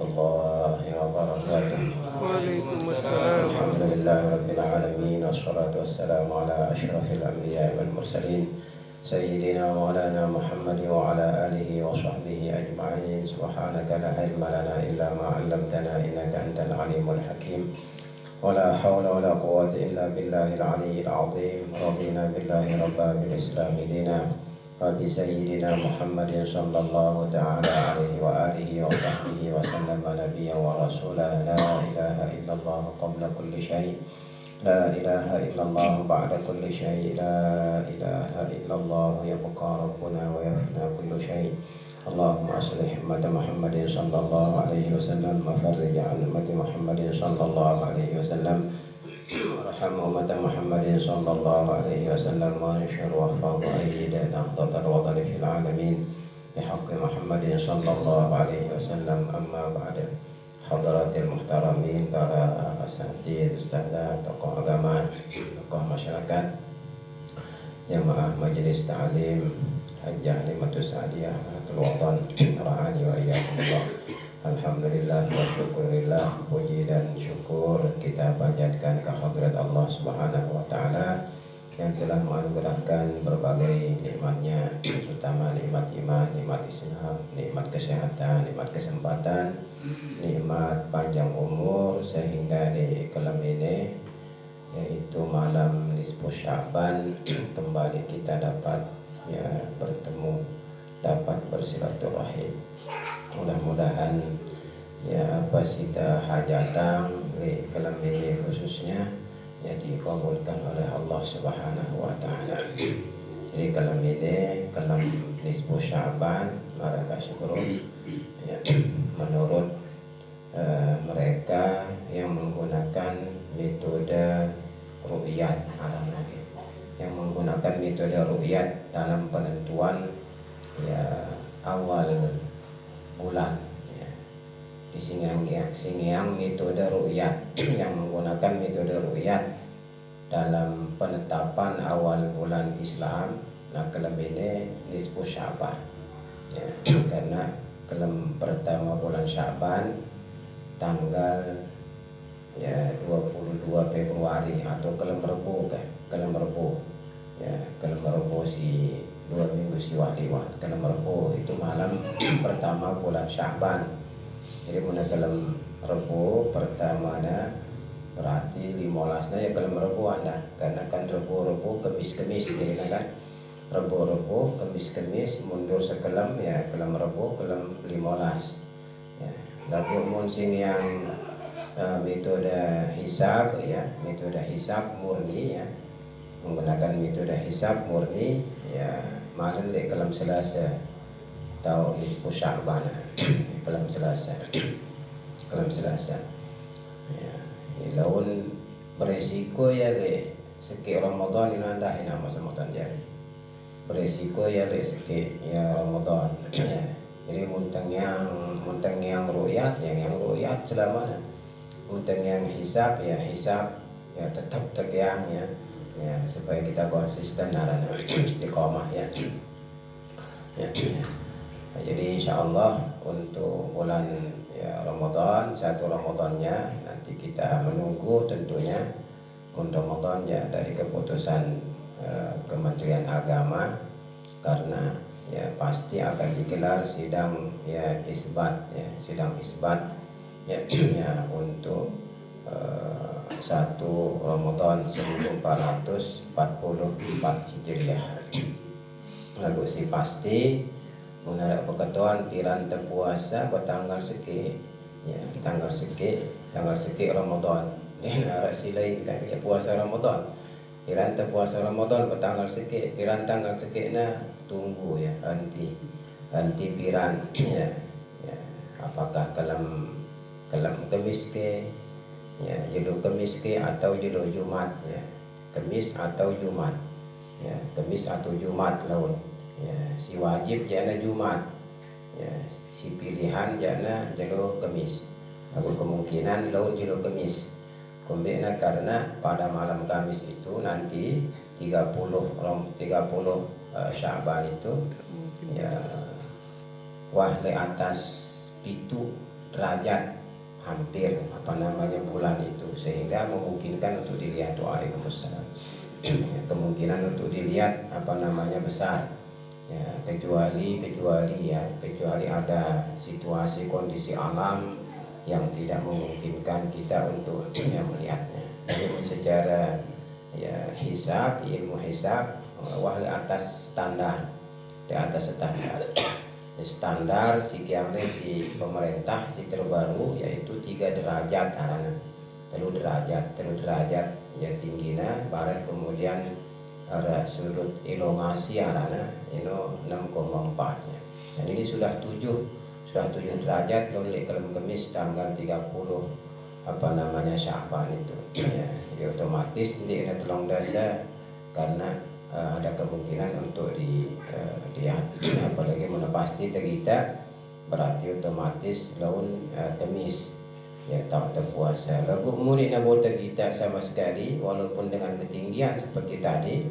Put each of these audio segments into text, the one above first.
الله وبركاته. وعليكم السلام. الحمد لله رب العالمين، والصلاة والسلام على أشرف الأنبياء والمرسلين سيدنا مولانا محمد وعلى آله وصحبه أجمعين. سبحانك لا علم لنا إلا ما علمتنا إنك أنت العليم الحكيم. ولا حول ولا قوة إلا بالله العلي العظيم. رضينا بالله ربا، بالإسلام دينا، وبسيدنا محمد صلى الله تعالى عليه وآله وصحبه وسلم نبيا ورسولا. لا إله إلا الله قبل كل شيء، لا إله إلا الله بعد كل شيء، لا إله إلا الله يبقى ربنا ويفنى كل شيء. اللهم أصلح أمة محمد صلى الله عليه وسلم، وفرج عن أمة محمد صلى الله عليه وسلم، وارحم أمة محمد صلى الله عليه وسلم، وانشر واحفظ وأيد نهضة الوطن في العالمين بحق محمد صلى الله عليه وسلم. أما بعد، حضرات المحترمين، para asatidz, ustadzah, tokoh agama, tokoh masyarakat, jamaah majelis ta'lim Hajjah Limatus Sa'diyah Nahdlatul Watan, rahani wa iyyakumullah. Alhamdulillah wa syukurillah, puji dan syukur kita panjatkan ke hadrat Allah Subhanahu wa taala yang telah menganugerahkan berbagai nikmatnya, terutama nikmat iman, nikmat Islam, nikmat kesehatan, nikmat kesempatan, nikmat panjang umur, sehingga di malam ini, yaitu malam nisfu Sya'ban, kembali kita dapat bertemu, dapat bersilaturahim. Mudah-mudahan apa sita hajatang di malam ini khususnya dikabulkan oleh Allah Subhanahu wa taala. Jadi malam ini, malam nisfu Sya'ban, mereka syukurun menurut mereka yang menggunakan metode ru'yat, yang menggunakan metode ru'yat dalam penentuan awal bulan. Di Singyang metode ru'yat yang menggunakan metode ru'yat dalam penetapan awal bulan Islam. Nah, kelem ini nisfu Sya'ban, karena kelem pertama bulan Sya'ban tanggal 22 Februari atau kelem Rebo kan, kelem Rebo kelem Rebo si 2 minggu si waliwan. Kelem Rebo itu malam pertama bulan Sya'ban. Jadi mana kelem Rebo pertamanya berarti 15 ya kelem Rebo anda, karena kan Rebo kemis jadi kan Rebo kemis mundur sekelem kelem Rebo kelem 15 Lalu muncing yang metode hisab metode hisab murni menggunakan metode hisab murni malam di kelem Selasa tahun nisfu Sya'ban, kelem Selasa laun beresiko le seki Ramadan ini anda masa Ramadan jadi beresiko le seki Ramadan. Jadi muntang yang ru'yat, yang ru'yat selamanya. Muntang yang hisab tetap tegiang supaya kita konsisten dan istiqomah Jadi insyaallah untuk bulan Ramadan, satu Ramadannya nanti kita menunggu tentunya untuk Ramadan dari keputusan Kementerian Agama, karena pasti akan digelar sidang sidang isbat untuk 1 Ramadan 1444 Hijriah. Lalu si pasti mengenai keketuan piran terpuasa bertanggal seki tanggal seki Ramadan. Arah silai kita puasa Ramadan. Piran terpuasa Ramadan bertanggal seki, piran tanggal seki na tunggu anti piran apakah kalam kemis ke judul kemis ke atau judul Jumat kemis atau Jumat kemis atau Jumat laun si wajib jana Jumat si pilihan jana judul kemis. Aku kemungkinan laun judul kemis kumbena, karena pada malam Kamis itu nanti 30 Sya'ban itu wahle atas pitu derajat hampir bulan itu, sehingga memungkinkan untuk dilihat. Waalaikumsalam. Kemungkinan untuk dilihat besar. Ya, kecuali ada situasi kondisi alam yang tidak memungkinkan kita untuk melihatnya. Jadi secara ilmu hisab di atas standar. Standar si pemerintah si terbaru yaitu 3 derajat telu derajat ya tingginya barat, kemudian ada sudut elongasi itu 6,4 ya. Dan ini sudah 7 derajat lolek dalam kemis tanggal 30 Sya'ban itu ya. Jadi otomatis dia tolong dasa karena ada kemungkinan untuk dilihat. Apalagi mana pasti kita berarti otomatis laun kemis ya tak terpuasa. Lagu muni nak bota kita sama sekali walaupun dengan ketinggian seperti tadi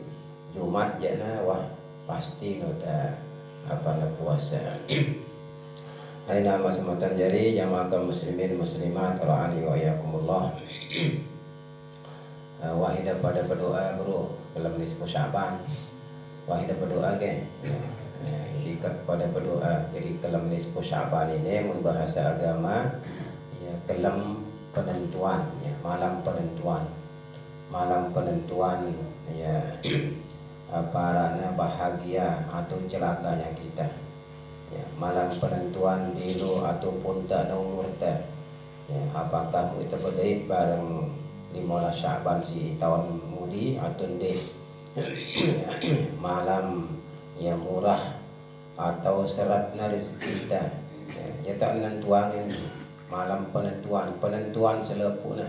Jumat jana wah pasti nota puasa. Aina masmatan jari jamaah kaum muslimin muslimat rahani wa yakumullah. Wahidah pada berdoa bro dalam nisfu Sya'ban. Wahidah berdoa ke. Jadi pada berdoa. Jadi dalam nisfu Sya'ban ini membahasa agama ya kelam penentuan ya, malam penentuan ya bahagia atau celakanya kita ya, malam penentuan bilu ataupun tak umur tak ya, apakah kita berdait bareng 15 Sya'ban si tahun mudi atau dek malam yang murah atau seratna rezeki kita ya, tak menentuan malam penentuan selepuna,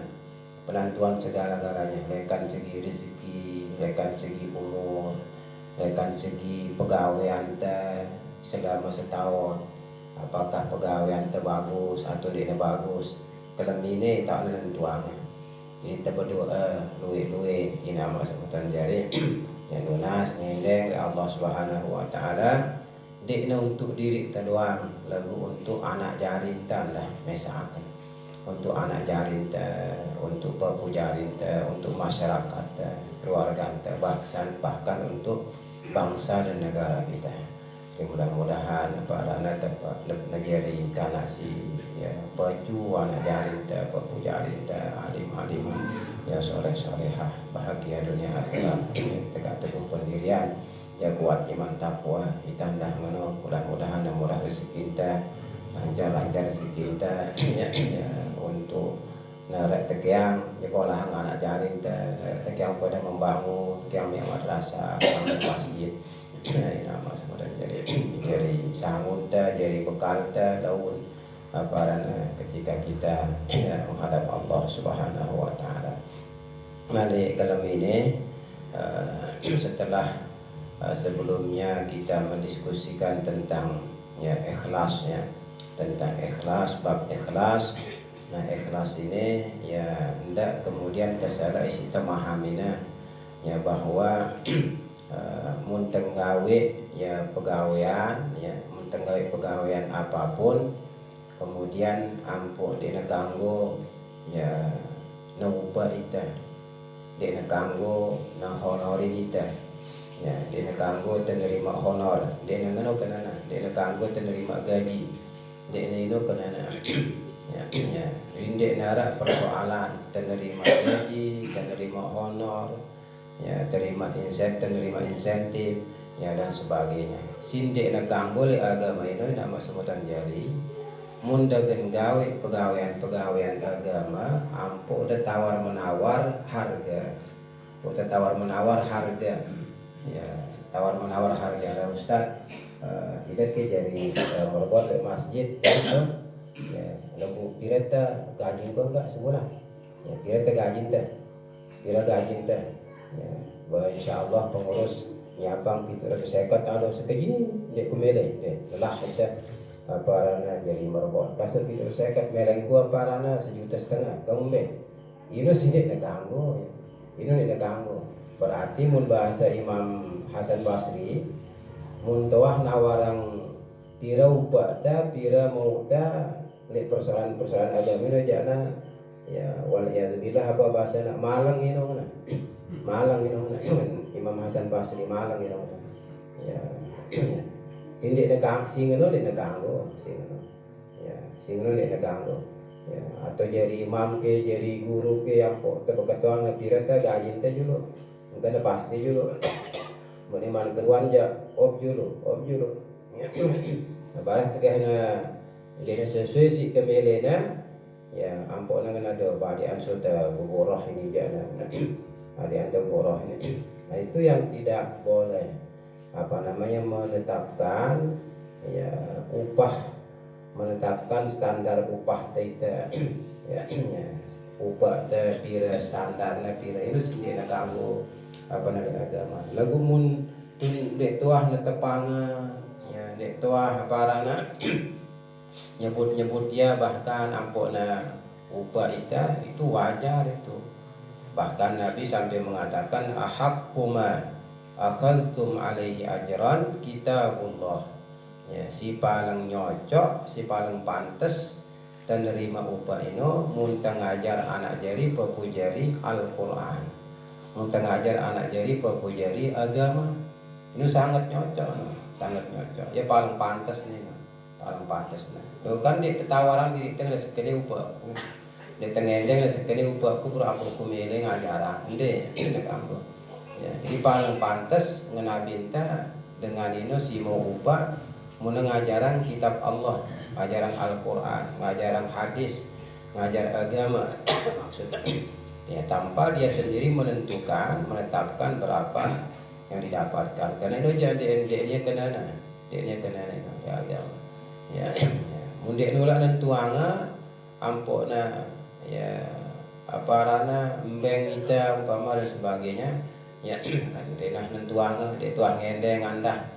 penentuan segala-galanya, lekan segi rezeki, lekan segi umur, lekan segi pegawaian selama setahun, apakah pegawaian bagus atau tidak bagus, dalam ini tak menentuan. Jadi kita berdoa luwe ini nama sebutan jari yang lunas ngendeng oleh Allah Subhanahu Wa Taala. Dikna untuk diri kita doang, lagu untuk anak jari kita lah mesakan, untuk anak jari kita, untuk bapu jari kita, untuk masyarakat kita, keluarga kita, bahkan untuk bangsa dan negara kita. Mudah-mudahan para anak negara kita nasi ya baju anak jari kita, bapu jari kita, alim ya soleh-solehah, bahagia dunia akhirat, tegak teguh pendirian. Ya kuat iman takwa ditambah mudah-mudahan murah rezeki kita, lancar rezeki kita ya, untuk narak tekiang sekolah anak jaring tekiang pada membangun tekiang yang madrasah masjid ya nama semudah jadi sangun jadi bekal daun ketika kita menghadap Allah Subhanahu Wa Taala. Nah di dalam ini setelah sebelumnya kita mendiskusikan tentang ikhlas ya, tentang ikhlas, bab ikhlas. Nah ikhlas ini ya hendak kemudian tersalah isi memahaminya ya bahwa muntenggawe ya pegawaian apapun kemudian ampuh dina ganggu ya naupa ita dina ganggu na honori ita ya dia kanggo menerima honor, dia ngano kenana, dia kanggo menerima gaji, dia itu kenana, ya, dia nara persoalan menerima gaji, menerima honor, ya terima insentif, ya dan sebagainya. Sinde na kanggo le agama ini nama sebutan jari, munda gawe pegawaian agama, ampo udah tawar menawar harga. Ya tawar menawar harga lah Ustaz. Kita jadi berbuat di masjid ya lagu pirata gaji kau enggak sebulan ya pirata gaji ya insyaallah pengurus nyabang itu sekat ada sekejin dek kumele dek lelah saja parana jadi merbuat kasar itu sekat meleng gua parana 1,5 juta kamu be ini sini nak ganggu ini nak ganggu. Berarti mun bahasa Imam Hasan Basri mun tawah nawarang pira upah ta pira mau ta lek persoalan agama ini aja na ya waliyadzubillah apa bahasa nak malang ini na malang ini na Imam Hasan Basri malang ini ya tindik nekang singono dek nekanggo singono ya singono dek nekanggo ya atau jadi imam ke jadi guru ke apa kebetulan ngapirata gajin teh dulu mungkin pasti dulu meniman keruan ja ob dulu ya balas tegahna dia sesuai si kemelena ya ampun dengan ada badian sudah buboroh ini jana ada yang buboroh ini nah itu yang tidak boleh apa namanya menetapkan ya menetapkan standar upah kita ya upah pira standar pira itu sendiri kamu apa namanya agama lagu mun tun dek tuah netepanga ya dek tuah parana nyebut dia bahkan ampona upah itu wajar itu bahkan Nabi sampai mengatakan ahaqquma akhadtum alaihi ajran kitabullah ya si paling nyocok si paling pantas dan nerima upah ini muntang ngajar anak jari pepujari Al-Quran muntang ngajar anak jari pepujari agama ini sangat nyocok ya paling pantas nih paling pantas nih kan di ketawaran diri tengah sekali upahku di tengah endeng sekali upahku berapa kumele ngajaran inde kamu ya jadi paling pantas ngenabinta dengan ini si mau upah muna ngajaran kitab Allah, ngajaran Al-Quran, ngajaran hadis, ngajar agama maksudnya ya tanpa dia sendiri menetapkan berapa yang didapatkan karena itu jadi dia kena ya agama ya mundek nulak nentuanga ampona ya apa rana embeng kita umpama dan sebagainya ya kan denah nentuanga dia tuang ngendeng andah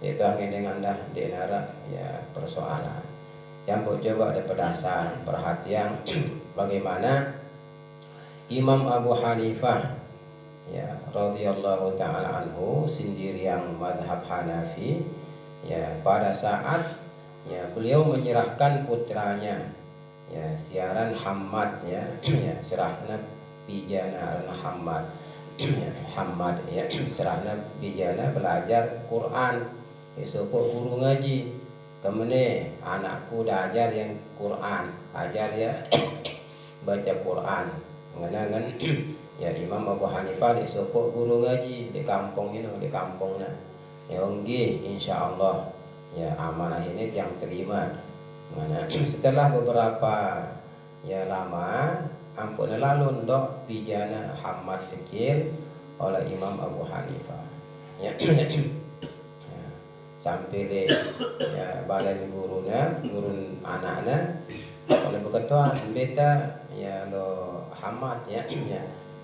itu dengan anda di nara ya persoalan yang coba ada pedasar perhatian bagaimana Imam Abu Hanifah ya radhiyallahu taala anhu sendiri yang mazhab Hanafi ya pada saat ya beliau menyerahkan putranya ya siaran Hammad ya serahna pijana Hammad ya serahna pijana belajar Quran esok guru ngaji kemene anakku dah ajar yang Quran ajar ya baca Quran mengenangan ya Imam Abu Hanifah esok guru ngaji di kampung ini di kampungnya ya onggi insyaallah ya amanah ini yang terima mana setelah beberapa ya lama ampun lalu ndok pijana Hamad kecil oleh Imam Abu Hanifah ya sampai le ya badan guru anaknya oleh berketua beta ya lo Hamad ya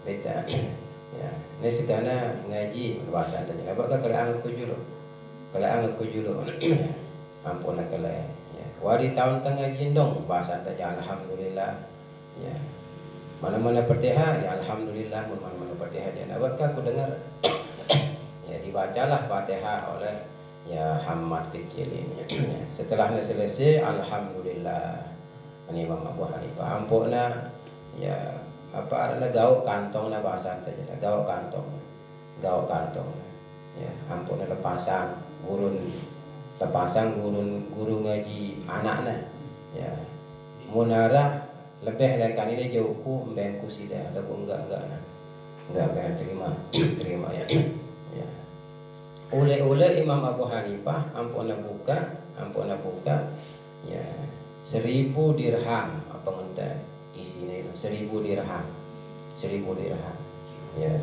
beta ya ini segala ngaji bahasa tanya apakah kalau angku julu ampun kalau ya wari tahun tengah jindong bahasa tanya alhamdulillah ya mana-mana Fatihah ya alhamdulillah mana-mana Fatihah ya apakah aku dengar ya dibacalah Fatihah oleh ya Hamad kecil ini setelahnya selesai alhamdulillah ini Imam Abu Hanifah ampuna ya apa ada gauk kantong na bahasa tanya gauk kantong ya ampuna lepasang guru ngaji anaknya ya munara lebih dari kan ini jauhku mbengku sida lagu enggak terima ya oleh Imam Abu Hanifah ampuna buka ya 1000 dirham apa ngenta isinya itu 1000 dirham ya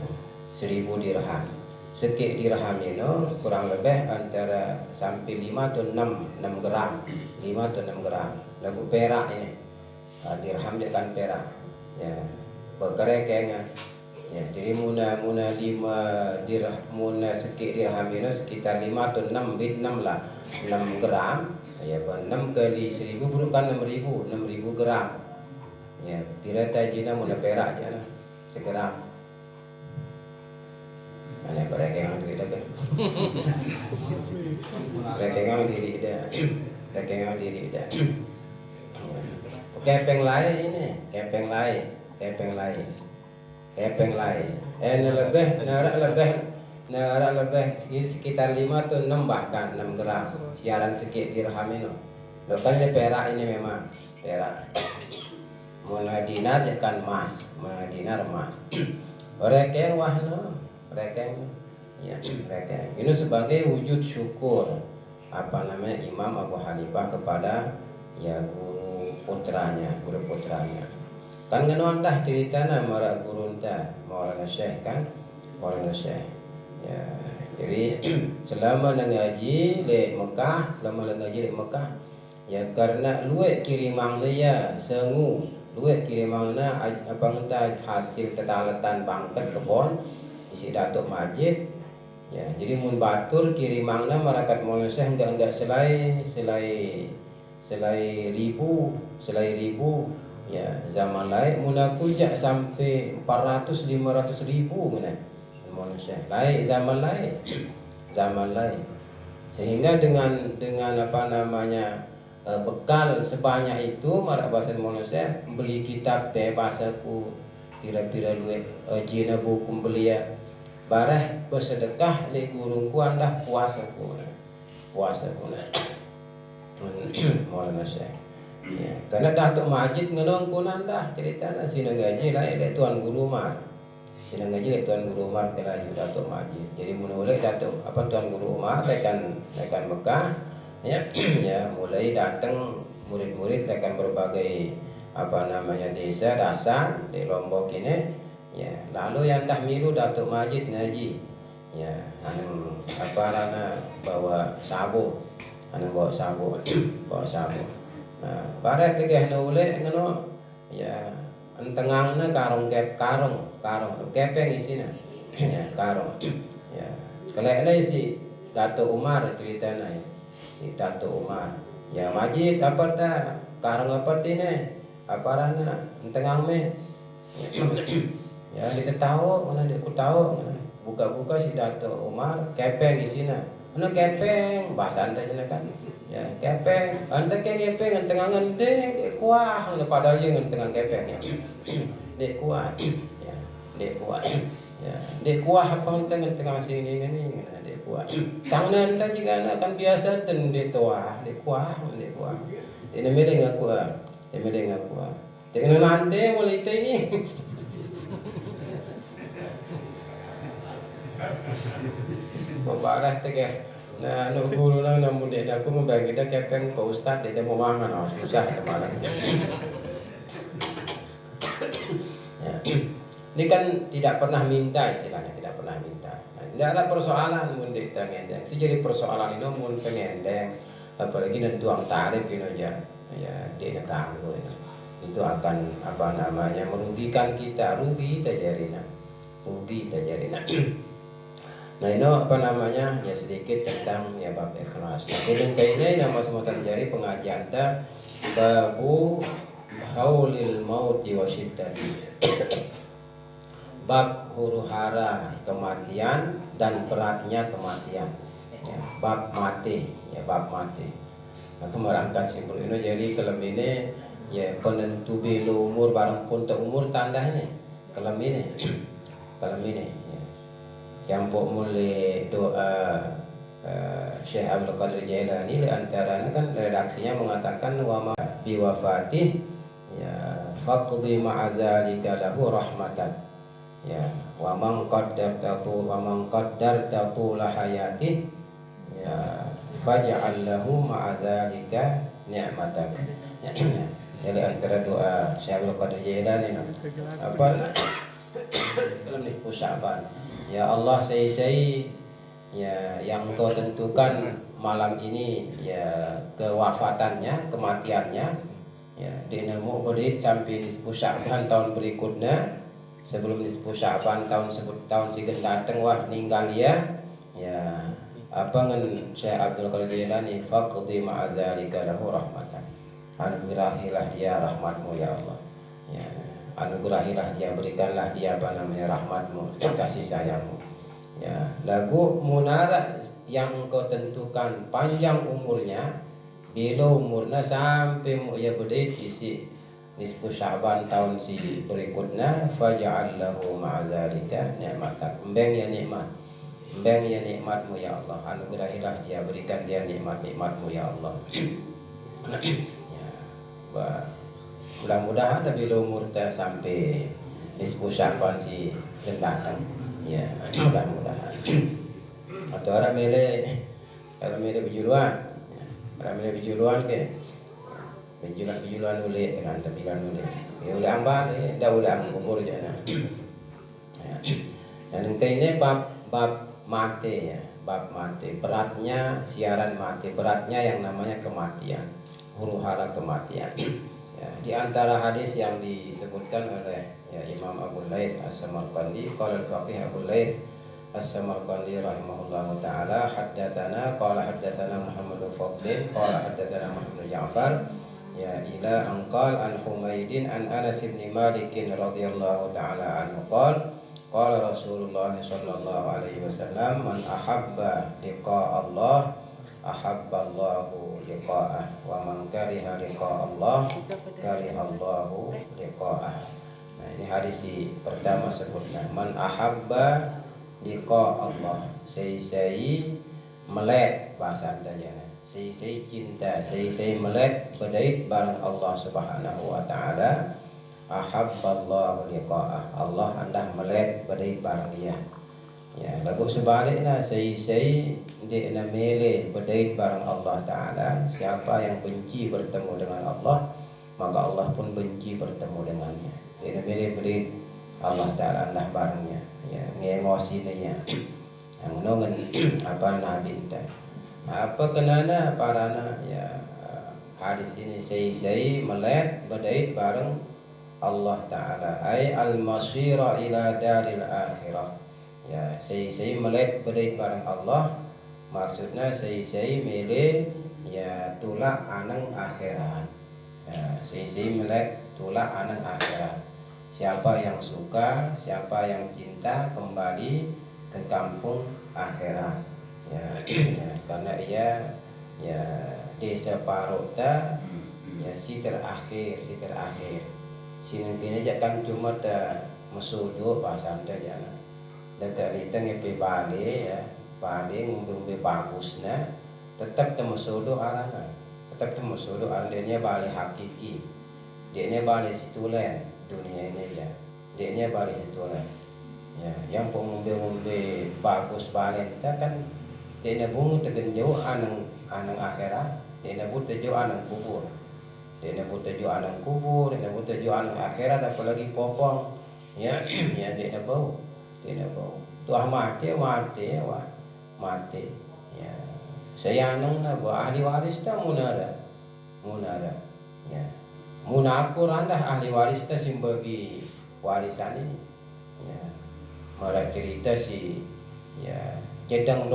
1000 dirham sekik dirham itu kurang lebih antara sampai 5 atau 6 gram lagu perak ini dirham kan perak ya berkerekengan ya jadi muna 5 dirham muna sekik dirham itu sekitar 5 atau 6 bit 6 lah 6 gram ya 6 kali 1000 bukan 6000 gram ya pira tajina muna perak aja lah segram mana berekengan diri dah berekengan diri dah kepeng lain ini, kepeng lain. Lebih sekitar 5 atau 6 bahkan 6 gram. Siaran sikit dirham ini. Bukan ini perak ini memang perak. Mana dinar kan emas, mana dinar emas. Rekeng wah no, rekeng. Ya, rekeng. Ini sebagai wujud syukur Imam Abu Hanifah kepada guru putranya. Kan ngenon dah ceritanya mara guru enta, Maulana Syekh kan, Maulana Syekh. Ya, jadi selama ngaji di Mekah, ya karena luek kirimang dia sengu, luek kirimangna hasil tetaletan bangket kebon isi Datuk Majid. Ya, jadi mun batur kirimangna marakat Maulana Syekh enggak selai ribu ya zaman lain mun aku jak sampai 400-500 ribu mana Maulana Syekh lain zaman lain sehingga dengan bekal sebanyak itu marak bahasa Maulana Syekh beli kitab bahasaku pira-pira luek jina buku beli ya barah bersedekah li gurungku anda puasa pun Maulana Syekh. Ya, karena Datuk Majid ngelong kunan dah cerita sina gaji lain le tuan guru mah. Sina gaji le tuan guru mah kelaju Datuk Majid. Jadi mulai Datuk tuan guru mah tekan Mekah ya ya mulai datang murid-murid tekan berbagai desa dasar di Lombok ini ya lalu yang dah milu Datuk Majid ngaji ya bawa sabu nah barek tegeh nule ngono ya entengangna karung kepeng isina ya karung ya kelekne si Datuk Umar ceritana si Datuk Umar ya Majid apa dah karung apa tine aparana entengang me ya kita tahu mana dia tahu buka si Datuk Umar kepeng isina mana kepeng bahasa anda kan ya kepeng anda kepeng tengangan dek kuah pada aja tengang kepeng ya dek kuah ya dek kuah apa tengah sini ini dek kuah sana anda juga akan biasa dan dek kuah dek ini mereka aku dengan nanti mulai ini Membarah tegeh. Nah, nuk guru lang namun dia aku membagi dia kepeng ke ustad dia mau mangan susah kemana. Ya. Ini kan tidak pernah minta istilahnya, tidak pernah minta. Nah, tidak ada persoalan mun dia ngendeng. Si jadi persoalan ini mun pengendeng apalagi nentuang tarif ini aja. Ya, dia ganggu itu akan merugikan kita, rugi terjadinya. Nah ini ya sedikit tentang ya bab ikhlas. Nah ini nama semua terjadi pengajian babu haulil mauti wa syiddati. Bab huru hara kematian dan beratnya kematian. Ya, bab mati. Aku merangkai simpul ini jadi kelem ini ya penentu bilu umur barang pun umur tanda ini kelem ini ya. Yang pok mulai doa Syekh Abdul Qadir Jailani antaranya kan redaksinya mengatakan wa ma bi wafati ya faqdi ma'adzalika lahu rahmatan ya wa man qaddarta tula hayati ya faj'al lahu ma'adzalika ni'matan ya. Jadi antara doa Syekh Abdul Qadir Jailani apa dalam nisfu Sya'ban ya Allah saya ya yang Engkau tentukan malam ini ya kewafatannya kematiannya ya dinamo boleh sampai nisfu Sya'ban tahun berikutnya sebelum nisfu Sya'ban tahun sigen datang wah ninggal ya apa ngan Syekh Abdul Qadir Jailani faqdi ma'adzalika lahu rahmatan anugerahilah dia rahmatmu ya Allah ya anugerahilah dia, berikanlah dia rahmatmu, kasih sayangmu ya lagu munara yang engkau tentukan panjang umurnya bila umurnya sampai ya berdiri isi nisfu Sya'ban tahun si berikutnya faj'al lahu ma'adzalika ni'matan. Embeng ya nikmat. Embeng ya nikmatmu ya Allah. Anugerahilah dia, berikan dia nikmat-nikmatmu ya Allah. Ya, mudah-mudahan lebih umur sampai nisfu Sya'ban si datang. Ya, mudah-mudahan. Atau orang milih kalau milih berjuluan, orang milih berjuluan ke berjuluan ulit dengan terbilan ulit. Ya ulit ambal, dah ulit kubur je nah. Dan ini bab mati ya, bab mati. Beratnya siaran mati, beratnya yang namanya kematian, huru-hara kematian. Ya, di antara hadis yang disebutkan oleh ya, Imam Abu Laits As-Samarqandi, qala al-faqih Abu Laits As-Samarqandi rahimahullahu taala haddatsana Muhammad al-Fadlin qala haddatsana Muhammad Ja'far ya ila anqal an Humaidin an Anas bin Malik radhiyallahu taala anhu qala Rasulullah sallallahu alaihi wasallam man ahabba liqa Allah ahabba Allahu liqa'ah wa man kariha liqa Allah kariha Allahu liqa'ah. Nah, ini hadis pertama sebutnya man ahabba liqa Allah, sei melek bahasa antaranya. Sei cinta, sei melek bedait barang Allah Subhanahu wa taala. Ahabballahu liqa'ah, Allah hendak melek bedait barang dia. Ya, lagu sebaliknya sei dia nak melek bedait barang Allah taala. Siapa yang benci bertemu dengan Allah, maka Allah pun benci bertemu dengannya. Dia nak melek bedait Allah taala hendak barangnya. Ya, emosi dia. Yang nongen apa nabi itu. Apa kenana parana ya hadis ini sei melek bedait bareng Allah taala ai al-masira ila daril akhirah. Ya, sei melek bedait bareng Allah maksudnya sei mele ya tulak anang akhirat. Ya, sei melek tulak anang akhirat. Siapa yang suka, siapa yang cinta kembali ke kampung akhirat. Ya, ya karena ia ya desa parota ya si terakhir. Si nanti aja kan cuma dah mesudu bahasa saja. Dekat itu ngepe balik ya, balik ngumbe bagusnya tetap temu sudu arana. Tetap temu sudu arana balik hakiki. Dia balik situlen dunia ini ya. Dia balik situlen. Ya, yang pengumbe bagus balik kan dia bungu tergenjau anang akhirat, dia butuh anang kubur. Dia butuh anang kubur, dia butuh anang akhirat apalagi popong. Ya, ya dia bau. Tuah mati. Ya. Saya anang na ahli waris dah munara. Ya. Munakur anda ahli waris dah simbagi warisan ini. Ya. Malah cerita ya jedang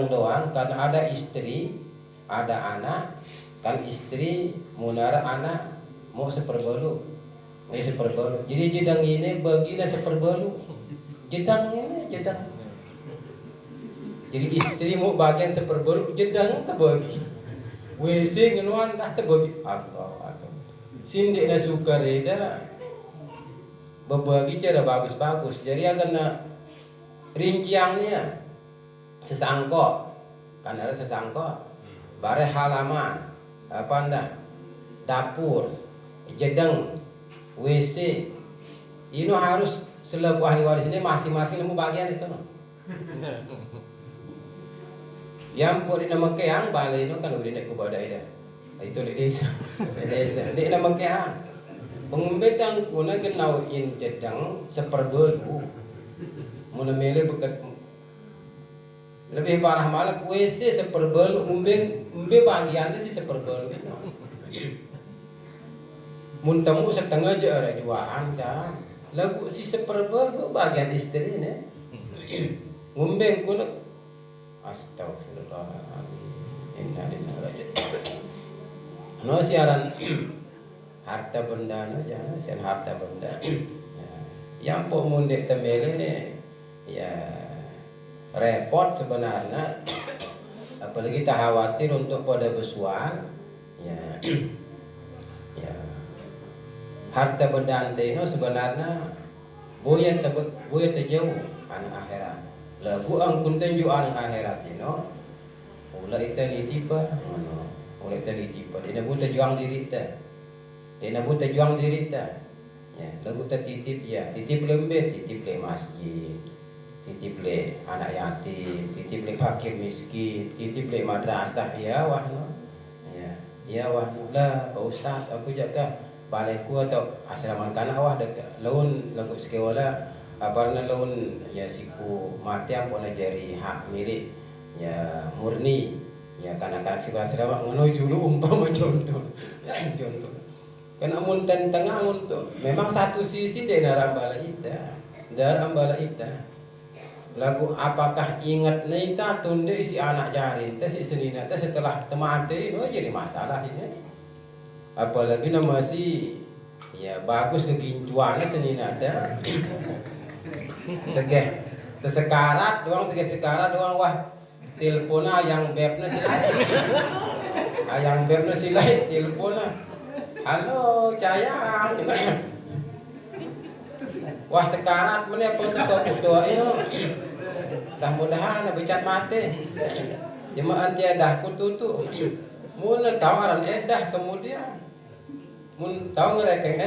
doang karena ada istri, ada anak, kan istri munara anak mau seperbelu. Jadi jedang ini bagilah seperbelu. Jedang. Jadi istri mau bagian seperbelu, jedang terbagi. WC ngenuan dah terbagi. Allah. Sindik na suka reda berbagi cara bagus-bagus. Jadi akan rinciannya sesangkok, kan ada sesangkok, bare halaman, apa anda, dapur, jedeng, WC, ini harus selaku ahli waris ini masing-masing nemu bagian itu. No? Yang pun nama keang balai itu kan udah nak kepada itu di desa, di nama keang. Pengumbetang kuna kenauin jedeng seperbelu, muna mele bekat. Lebih parah malah WC seperbelu, umbe bagian sih seperbelu itu. Muntamu setengah aja ada jualan kan. Lagu si seperbelu bagian istri ini. Umbe kuna astagfirullahaladzim. Inna lillahi wa inna ilaihi raji'un. No siaran harta benda aja, siaran harta benda. Yang pok mundek temele ni ya repot sebenarnya, apalagi kita khawatir untuk pada bersuara ya Ya. Harta benda itu sebenarnya boya terjauh anak akhirat. Lagu ang kunten ju anak akhirat ino. Ula ita litipa, ula ita litipa. Dia buta juang diri ta. Dia buta juang diri ta. Ya, lagu ta titip ya, titip lembe, titip le masjid, titip le anak yatim, titip le fakir miskin, titip le madrasah ya wah no. Ya wah no lah, Pak Ustaz aku jaga balaiku atau asrama kanak wah dekat laun lagu sekolah apa laun ya siku mati yang pun jari hak milik ya murni ya kanak-kanak sekolah asrama menuju lu umpama contoh contoh kan amun tengah untuk memang satu sisi dia dalam bala ita lagu apakah ingat nita tunde isi anak jari si senina setelah temate itu jadi masalah ini apalagi nama si ya bagus kegincuannya senina ada tegeh sekarat doang wah teleponnya yang bebna si lain teleponnya halo cayang wah sekarat mana pun tutup ini mudah-mudahan bicat mati jemaah tiada kututu mula tawaran edah kemudian mun tahu ngerekeng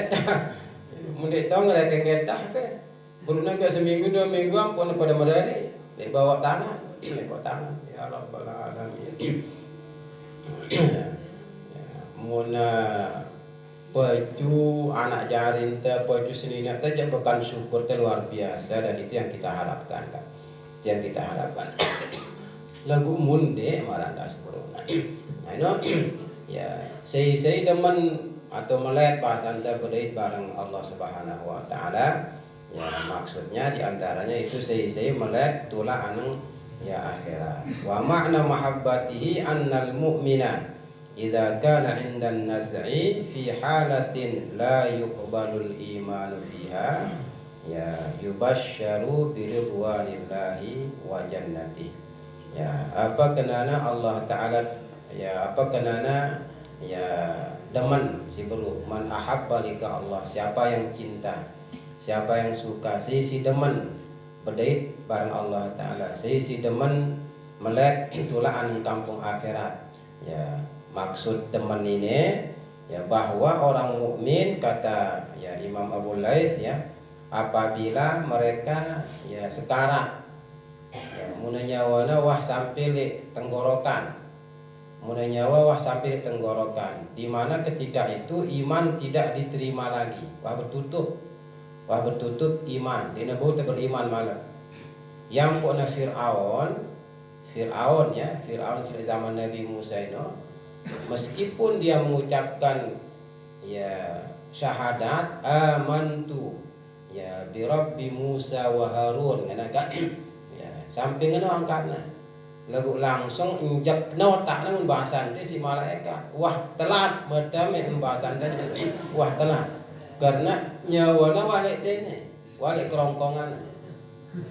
edah ke beruna ke seminggu 2 minggu ampun pada madari bawa tangan ya Rabbal alamin mun peju anak jarin peju senina saja bukan syukur luar biasa dan itu yang kita harapkan kan lagu munde marang kasempurna nah ya saya demen atau melihat bahasan terbelit bareng Allah Subhanahu wa taala ya maksudnya diantaranya itu saya melihat tulah aneng ya akhirat wa makna mahabbatihi annal mu'mina idza kana 'indan naz'i fi halatin la yuqbalul imanu fiha ya yubashsharu bi ridwanillahi wa jannati ya apa kenana Allah taala ya apa kenana ya demen si bro man ahabba lika Allah siapa yang cinta siapa yang suka si demen berdait bareng Allah taala si demen melek itulah anu kampung akhirat ya maksud teman ini ya bahwa orang mukmin kata ya Imam Abu Laits ya apabila mereka ya sekarat ya munanyawana wah sampai li tenggorokan di mana ketika itu iman tidak diterima lagi wah bertutup iman dia nebut beriman malam yang puna Fir'aun zaman Nabi Musa itu meskipun dia mengucapkan ya syahadat amantu ya bi Rabbi Musa wa Harun kan ya samping itu angkatnya lagu langsung injak otak nang bahasan si malaikat wah telat berdamai pembahasan tadi wah telat karena nyawana walik kerongkongan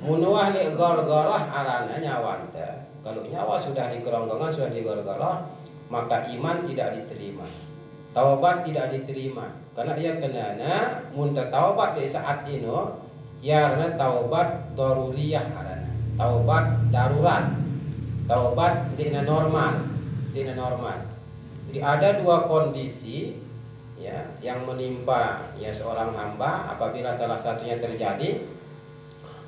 munawah li gar-garah arana nyawan kalau nyawa sudah di kerongkongan sudah di gar-garah maka iman tidak diterima taubat tidak diterima karena ia kenana munta taubat di saat ini ya karena taubat daruriyah arana taubat darurat taubat dina normal. Jadi ada 2 kondisi ya yang menimpa ya seorang hamba apabila salah satunya terjadi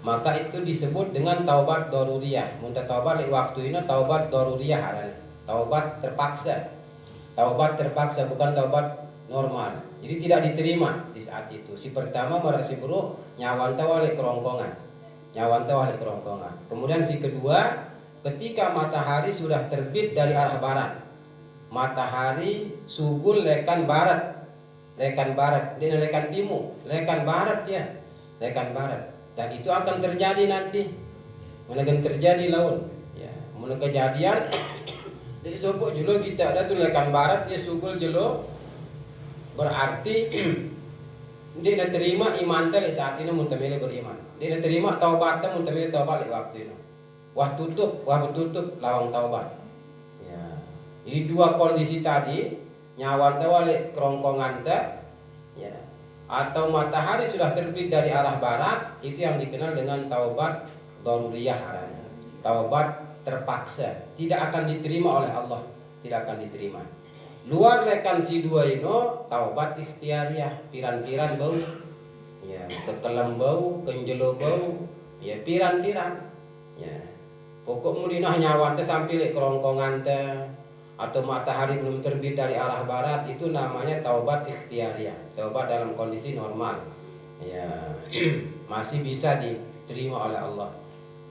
maka itu disebut dengan taubat daruriyah. Mun taubat di waktu ini taubat daruriyah arane. Taubat terpaksa bukan taubat normal. Jadi tidak diterima di saat itu. Si pertama marasi buruk nyawan tawalik kerongkongan. Kemudian si kedua ketika matahari sudah terbit dari arah barat, matahari sugul lekan barat, dia lekan timur, lekan barat, dan itu akan terjadi nanti, akan terjadi laun, ya, mulai kejadian, jadi sopo jelo kita ada tuh lekan barat dia sugul jelo, berarti dia terima iman tadi saat ini muntamile beriman, dia terima taubat muntamile taubat di waktu itu. Wah bertutup lawang taubat. Ya. Jadi 2 kondisi tadi nyawan teh walik kerongkongan teh, ya, atau matahari sudah terbit dari arah barat, itu yang dikenal dengan taubat daruriyah, taubat terpaksa, tidak akan diterima oleh Allah, tidak akan diterima. Luar lekan si dua ino taubat ikhtiariyah, piran-piran bau, ya, kekelam bau, kenjelo bau, ya piran-piran, ya. Pokok mulinah nyawan teh sampai lek kerongkongan teh atau matahari belum terbit dari arah barat, itu namanya taubat ikhtiariyah, taubat dalam kondisi normal, ya. Masih bisa diterima oleh Allah,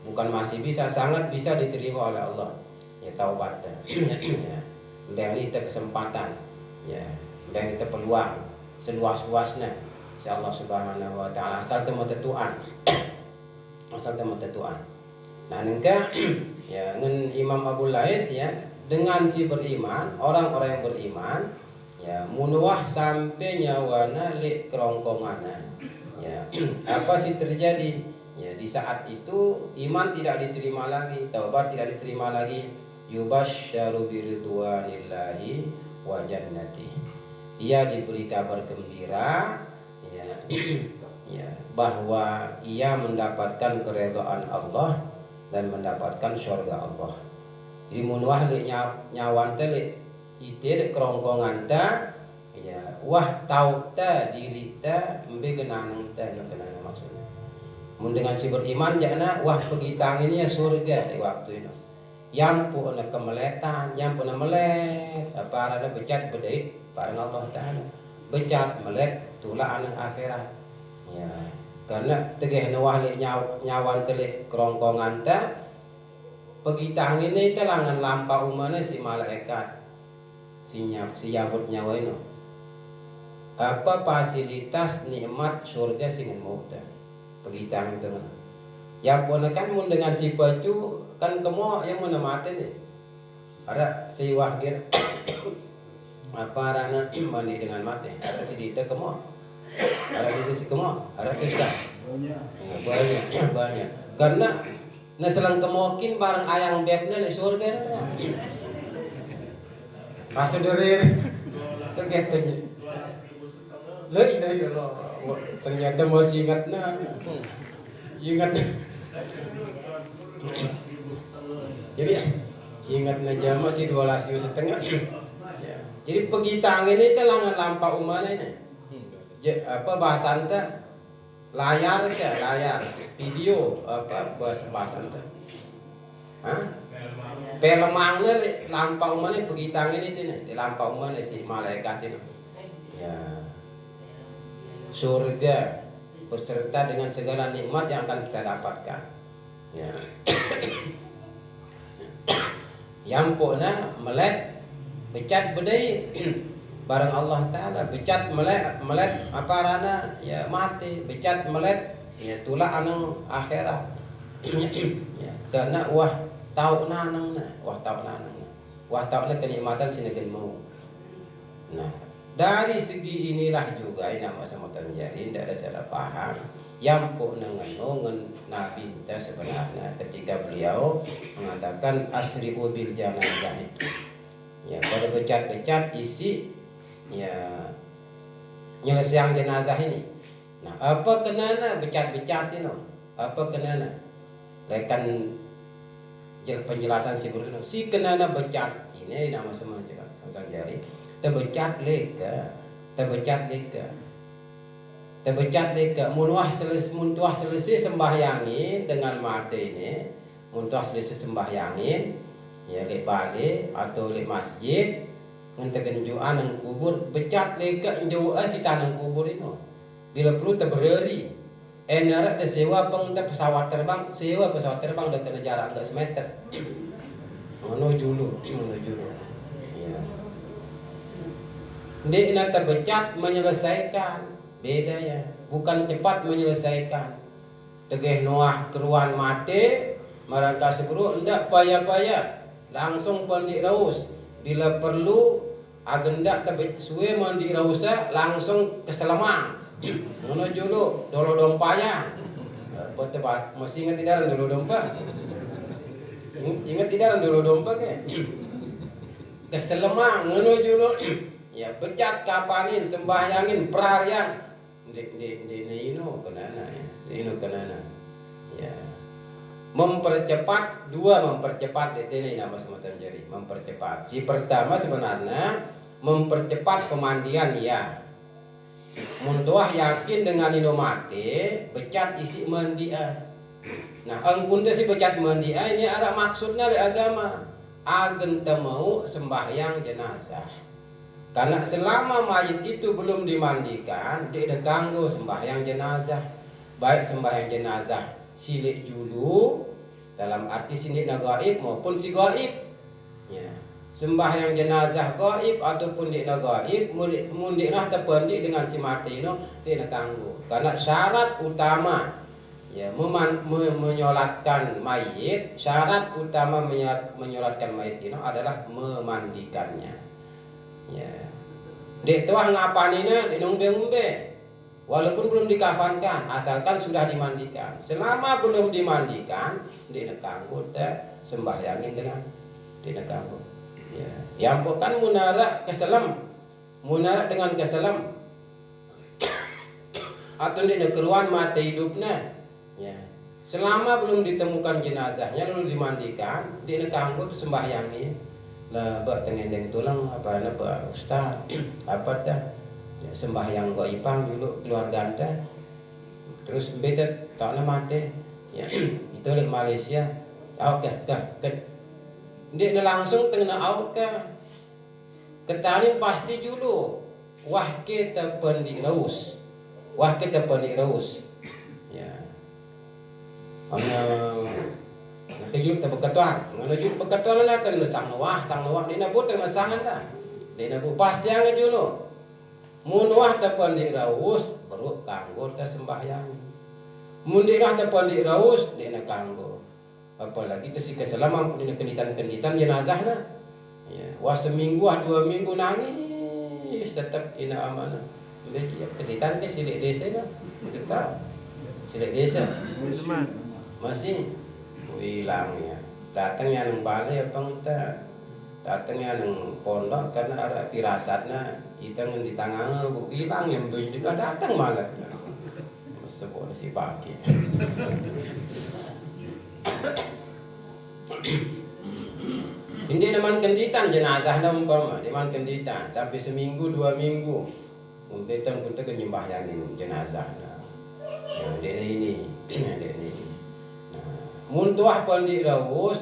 bukan masih bisa, sangat bisa diterima oleh Allah, ya taubat teh. Ya. Bang itu kesempatan, ya, bang itu peluang seluas-luasnya, insyaallah subhanahu wa taala, asal temu tetuan, asal temu tetuan. Nah nengka ya ngen Imam Abu Lais ya, dengan si beriman, orang-orang yang beriman ya munuah sampai nyawana lek kerongkongan, ya. Apa sih terjadi? Ya di saat itu iman tidak diterima lagi, taubat tidak diterima lagi. Yubasyaru biridwanillahi wa jannati. Ia diberi kabar gembira, ya, ya, bahwa ia mendapatkan keridhaan Allah dan mendapatkan surga Allah. Jadi munuah lek nyawan teh lek ite lek kerongkongan teh, ya, wah tau teh diri teh embe genanang teh kenana maksudnya. Mun dengan si beriman jana wah pegitanginnya surga di waktu itu. Yang pun kemeletan, yang pun melet, apa ada becat bedait, bareng Allah Taala. Becat melet tula anak akhirat. Ya, karena tegeh nawah lek nyawan telik kerongkongan teh, pegitang ini telangan lampau mana si malaikat, si jabut nyawa ini. Apa fasilitas nikmat surga sing mau teh, pegitang itu. Yang pun kan mun dengan si baju kan temu yang mana mati nih. Ada si wahgir apa rana mandi dengan mati. Ada si dita kemo. Ada si kemo. Ada kita. Banyak. Karena naselang kemokin bareng ayang bebna lek surga nya. Pasal dari segetnya. Lah ternyata masih ingatna. Ingat. Jadi ingat aja masih 12,5. Ya. Jadi pegitang ini telangan lampau mana ini? Apa bahasan teh? Layar ke layar, video apa bahasan teh? Hah? Pelemangnya lampau mana pegitang ini nih? Di lampau mana si malaikat ini? Ya. Surga beserta dengan segala nikmat yang akan kita dapatkan. Ya. Yang pokna melet becat bedai bareng Allah Taala, becat melet apa rana ya mati, becat melet ya tula anang akhirat. Ya, karena wah tau nanangna, wah tauna kenikmatan sinegen mau. Nah, dari segi inilah juga ini nama sama tanjarin, tidak ada salah paham. Yang pun ngenongen Nabi kita sebenarnya ketika beliau mengatakan asri'u bil janazah itu, ya pada becat-becat isi ya nyelesaian jenazah ini. Nah apa kenana becat-becat ini? Apa kenana? Lekan penjelasan si Bruno si kenana becat ini nama semua juga jari terbecat leka terbecat leka muntuah selesai sembahyangin dengan mati ini, muntuah selesai sembahyangin ya lek balik atau lek masjid ngenteken juan nang kubur becat leka jauh si tanang kubur itu bila perlu terbereri enara de sewa pesawat terbang dengan jarak enggak semeter menuju dulu ya. Dia nak terbecat menyelesaikan beda ya, bukan cepat menyelesaikan. Tegeh Noah keruan mati, mereka sebelum hendak payah-payah, langsung mandi raus. Bila perlu agenda suwe mandi rausa langsung ke Selamang. Menuju dulu dolo dompaya. Betul pas, mesti ingat tidak dulu dompa. Ingat tidak dulu dompa ke? Ke Selamang menuju dulu. ya becat kapanin sembahyangin perharian di ino kenana ya di ino kenana ya mempercepat ini nama semacam jari mempercepat. Si pertama sebenarnya mempercepat pemandian ya. Muntuah yakin dengan ino mati becat isi mandia. Nah, angkun si becat mandia ini ada maksudnya di agama. Agen mau sembahyang jenazah. Karena selama mayit itu belum dimandikan, dia ganggu sembahyang jenazah. Baik sembahyang jenazah silik dulu dalam arti silik na gaib maupun si gaib. Ya. Sembahyang jenazah gaib ataupun di na gaib, mundi nah terpendi dengan si mati itu dia ganggu. Karena syarat utama ya menyolatkan mayit, syarat utama menyolatkan mayit itu adalah memandikannya. Ya. Dek tuah ngapanina di ngombe-ngombe. Walaupun belum dikafankan, asalkan sudah dimandikan. Selama belum dimandikan, dia kanggo sembahyangin dengan dia kanggo. Ya. Yang bukan munara keselam, munara dengan keselam. Atau dia keluar mati hidupnya. Ya. Selama belum ditemukan jenazahnya lalu dimandikan, dia kanggo sembahyangin. Lah buat tengendeng tulang apa na Pak Ustaz apa dah ya, sembahyang gaibang dulu keluarga anda terus beta tak nak mati ya itu di Malaysia oke dia langsung tengah awak ketari pasti dulu wah kita pendik raus ya Kejuk tak berketuan, menuju berketuan lah tengah sang nuah di nabut tengah sangan dah, di nabut pasti yang dulu, munuah tepan di raus, baru kanggo ta sembahyang, mundirah tepan di raus, di nak kanggo, apalagi tu si keselaman di kenditan jenazah nah, ya, wah seminggu 2 minggu nangis tetap ina amanah, begitu kenditan ke silik desa nah, kita silik desa, masih hilangnya datangnya nang balai apa kita datangnya nang pondok karena ada firasatnya kita ngan di tangan lu hilang yang begitu datang malah sebut si pagi ini teman kenditan jenazah umpama teman kenditan sampai seminggu 2 minggu kita nyembahyangin jenazah ini muntuah pandi rawus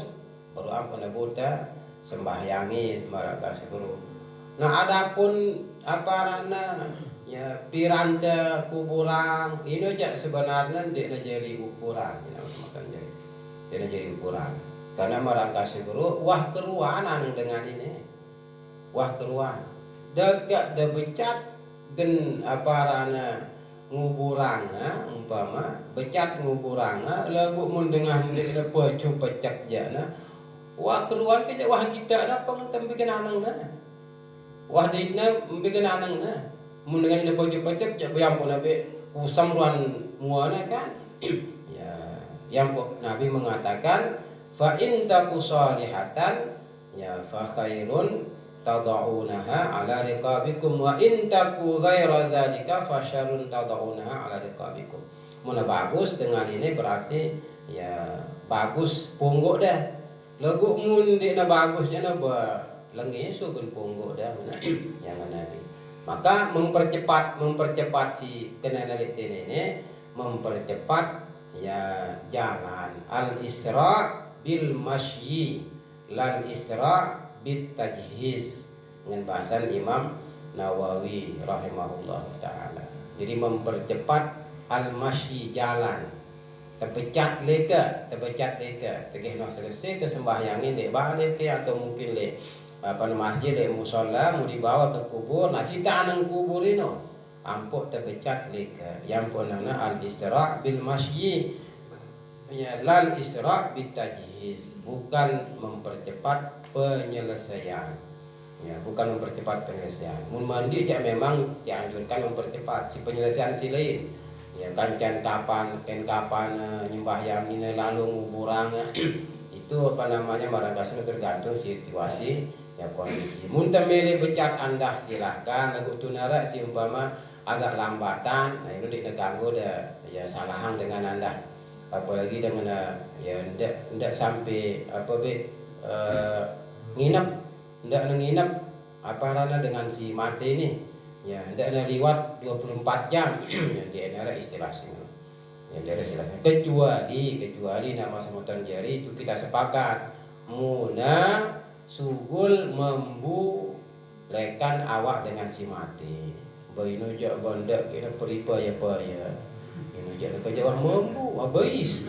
baru apa nabuta sembahyangin maraka guru. Nah adapun apa rana ya piranta kuburan ini aja sebenarnya dia jadi ukuran makan dia jadi ukuran karena maraka guru wah keruan anu dengan ini wah keruan dekat becat gen apa rana nguburanga umpama becat nguburanga lagu mendengah dia pecu pecak jana wah keluar ke wah kita ada pengetem bikin anang na wah dina bikin anang na mendengar dia pecu pecak jak biampun nabi usam ruan muana kan ya yang Nabi mengatakan fa in taku salihatan ya fa khairun tadaunaha ala riqabikum wa in taku ghaira dzalika fasyarun tadaunaha ala riqabikum. Mula bagus dengan ini berarti ya bagus pungguk dah. Lagu mun na bagusnya na ba lengi sugun pungguk dah jangan nabi. Maka mempercepat si kenalit ini mempercepat ya jalan al-isra bil masyi lal isra bit tajhiz dengan bahasan Imam Nawawi rahimahullah taala. Jadi mempercepat al-masyi jalan. Terpecat leka, tegih noh selesai kesembahyangin dek balik ke atau mungkin dek apa masjid dek musola mau dibawa ke kubur, nasi tanang kubur ino. Ampuk terpecat leka. Yang punana al-isra bil masyi ya lal isra bit tajhiz, bukan mempercepat penyelesaian. Ya, bukan mempercepat penyelesaian. Mun mandi ya memang dianjurkan mempercepat si penyelesaian si lain. Ya kancan kapan nyembahyang ini lalu nguburang itu apa namanya barangkali tergantung situasi ya kondisi mun temele becat anda silahkan lagu tunara si umpama agak lambatan nah itu diganggu ya salahan dengan anda apalagi dengan ya ndak sampai apa nginep ndak nginep apa rana dengan si mati ini ya ndak liwat 24 jam ya dia ada istilah sini ya dia ada istilah kecuali nama semutan jari itu kita sepakat muna sugul membulekan awak dengan si mati bainu jak bondak kira peripa ya inu jak kerja wah membu wah bais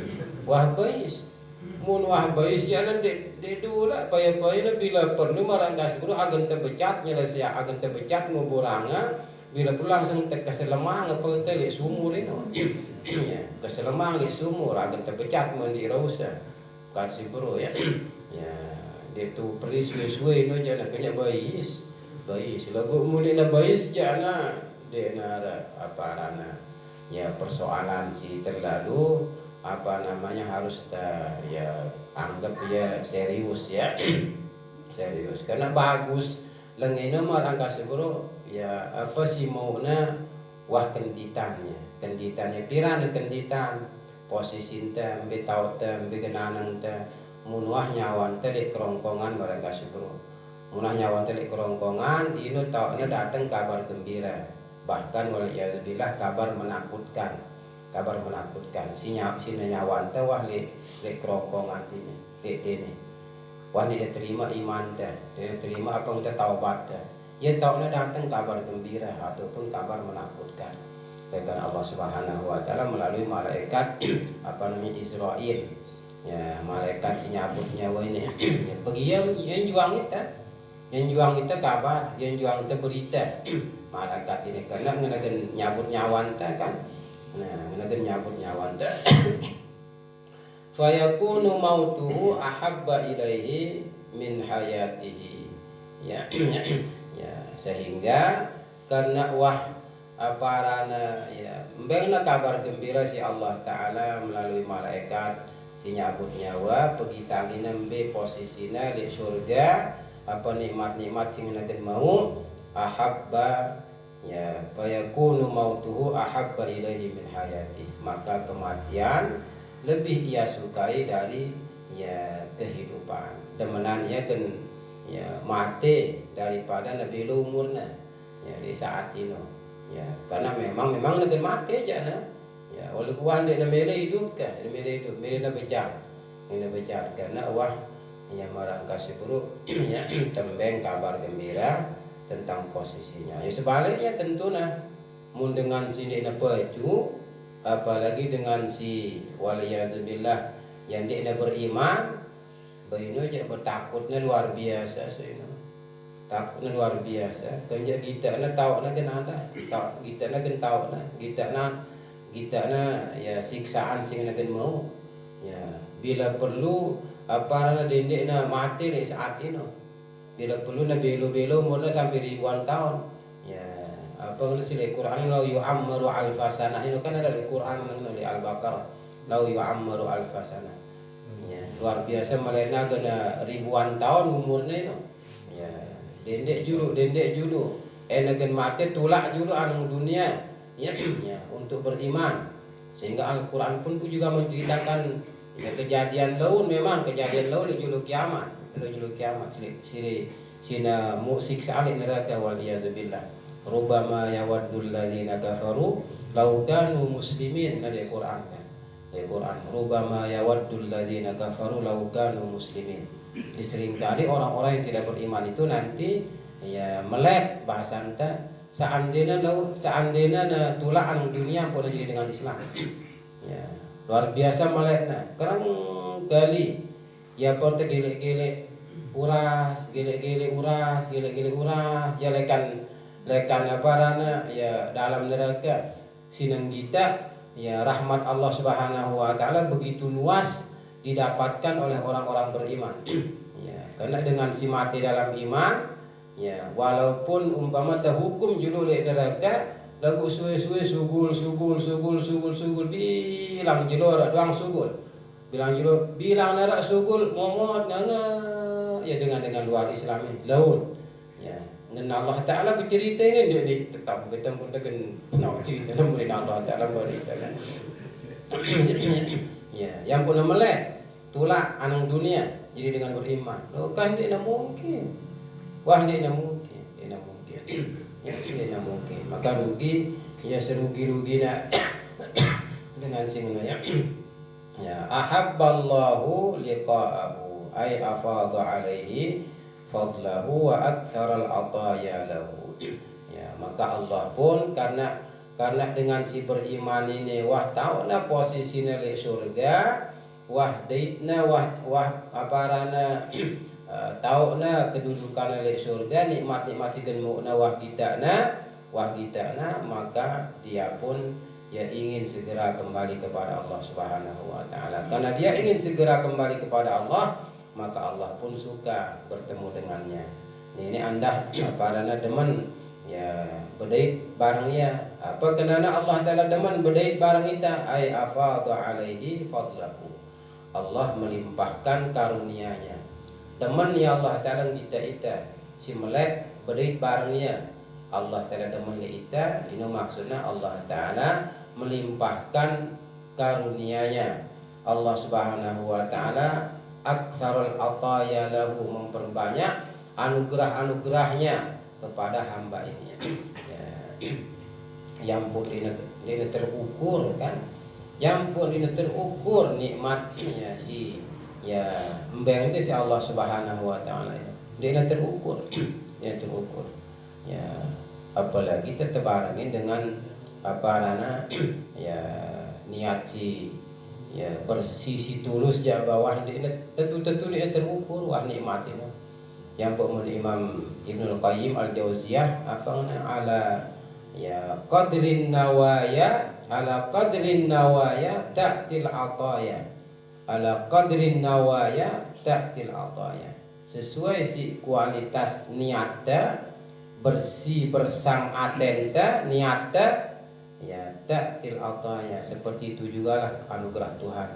mun wah bais jalan de dula paya-paya bila perlu marangkas guru agen terbecat nyelesai agen terbecat nguburanga bila perlu langsung keselemang apa telik sumur ino ya keselemang di sumur agen terbecat mun dirausa kasih bro ya ya dia tu perli suwe-suwe no jana kanya bais lagu mulina bais jana dia na apa rana ya persoalan si terlalu apa namanya harus ya anggap ya serius ya serius karena bagus lengena marang kasih bro ya apa sih mauna wah kenditannya pirana kenditan posisi teh ambe tau teh ambe genanang teh munwah nyawan teh di kerongkongan marang kasih bro munah nyawan teh di kerongkongan inu tauna datang kabar gembira bahkan waliyadzubillah kabar menakutkan si nyawan teh wah li kerongkongan ini wah dia terima iman teh dia terima apa kita taubat teh ya tauna datang kabar gembira ataupun kabar menakutkan dengan Allah Subhanahu wa taala melalui malaikat apa namanya Israil ya malaikat si nyabut nyawa ini ya pergi yang juang kita kabar yang juang kita berita malaikat ini karena ngenakan nyabut nyawan teh kan nah ngenakan nyabut nyawan teh fayakunu mautuhu ahabba ilaihi min hayatihi ya ya sehingga karena wah aparana ya mbengna kabar gembira si Allah taala melalui malaikat si nyabut nyawa pergi tangi nembe posisina di surga apa nikmat-nikmat sing nagen mau ahabba ya fayakunu mautuhu ahabba ilaihi min hayati maka kematian lebih ia sukai dari ya kehidupan demenannya kan ya mati daripada nabi umurna ya di saat ini ya karena memang nagen mati aja nah ya oleh kuan dia namanya hidup kan namanya bejar karena wah ya marang kasih buruk ya tembeng kabar gembira tentang posisinya ya sebaliknya tentunya mun dengan si dina peju apalagi dengan si waliyadzubillah yang dia beriman baino je bertakutnya luar biasa sino takutnya luar biasa kerja kita na tahu na genada tahu kita na gentau na kita na ya siksaan sing na gen mau ya bila perlu apa na dendek na mati di saat ini bila perlu na belo mula sampai ribuan tahun ya apa nggak sih di Quran lau yu'ammaru alfasana itu kan ada di Quran di Al-Baqarah lau yu'ammaru alfasana ya luar biasa melena kena ribuan tahun umurnya itu ya dendek julu enagen mati tulak julu anu dunia ya untuk beriman sehingga Al-Quran pun juga menceritakan ya kejadian laun memang kejadian laun di julu kiamat sina siksa alik neraka waliyadzubillah rubama yawaddul ladzina kafaru law kanu muslimin dari Quran kan dari Quran rubama yawaddul ladzina kafaru law kanu muslimin diseringkali orang-orang yang tidak beriman itu nanti ya melek bahasa anta seandainya na tulaan dunia pun jadi dengan Islam ya luar biasa melekna kerang kali ya porte gile uras ya lekan apa rana ya dalam neraka sinang kita ya rahmat Allah Subhanahu wa taala begitu luas didapatkan oleh orang-orang beriman ya karena dengan si mati dalam iman ya walaupun umpama terhukum julu le neraka lagu suwe-suwe sugul bilang jelora doang sugul bilang narak sugul momot nganga ya dengan luar Islam ini laut. Ya, dengan Allah Taala bercerita ini dia tetap betul pun dengan nak cerita dengan Allah Taala bercerita kan. Ya, yang pun melek tulak anang dunia jadi dengan beriman. Loh kan dia nak mungkin. Wah dia nak mungkin, dia nak mungkin. Ya, dia nak mungkin. Maka rugi ya serugi-rugi nak dengan singnya. Ya, ahabballahu liqa'ahu ay afadha alaihi fadlahu wa aktsaral ataya lahu. Ya, maka Allah pun karena dengan si beriman ini wah tauna posisinya di surga, wah daitna wah aparana tauna kedudukan di surga, nikmat-nikmat si gemukna wah kitana, maka dia pun ya ingin segera kembali kepada Allah Subhanahu wa taala. Karena dia ingin segera kembali kepada Allah, maka Allah pun suka bertemu dengannya. Ini anda aparana demen ya bedait barangnya. Apa kenana Allah Taala demen bedait barang kita? Ai afadha alaihi fadlahu. Allah melimpahkan karunia-Nya. Demen ya Allah Taala kita si melek bedait barangnya. Allah Taala demen kita, ini maksudnya Allah Taala melimpahkan karunia-Nya. Allah Subhanahu wa taala aktsarul ataya lahu, memperbanyak anugerah-anugerahnya kepada hamba ini. Ya. Yang pun ini terukur kan, yang pun ini terukur nikmatnya si ya mbeng itu si Allah Subhanahu wa taala. Dia terukur, dia terukur. Ya, apalagi terbarengin dengan ya niat si ya bersih si tulus ja bawah dia tentu dia terukur wah nikmatnya. Yang pun Imam Ibnul Qayyim Al-Jauziyah apa ala ya qadrin nawaya ala qadrin nawaya ta'til ataya ala qadrin nawaya ta'til ataya, sesuai si kualitas niatnya bersih bersang atenta niatnya ya ta'til ataya, seperti itu juga lah anugerah Tuhan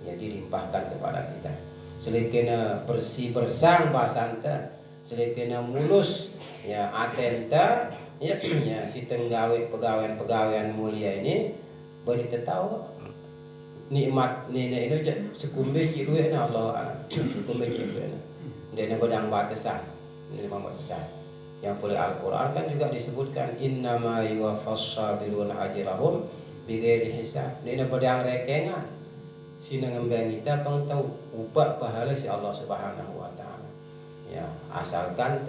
ya dilimpahkan kepada kita. Selekena bersih bersang bahasanta, selekena mulus ya atenta ya si tenggawe pegawaian mulia ini berita tahu nikmat nenek itu sekumbe ciruwe na Allah sekumbe ciruwe na dia bedang batasan ini batasan yang boleh Al-Quran kan juga disebutkan innama yuwaffas sabiruna ajrahum bighairi hisab. Ini bedang rekengan si ngembang kita pang tahu upah pahala si Allah Subhanahu wa taala. Ya, asalkan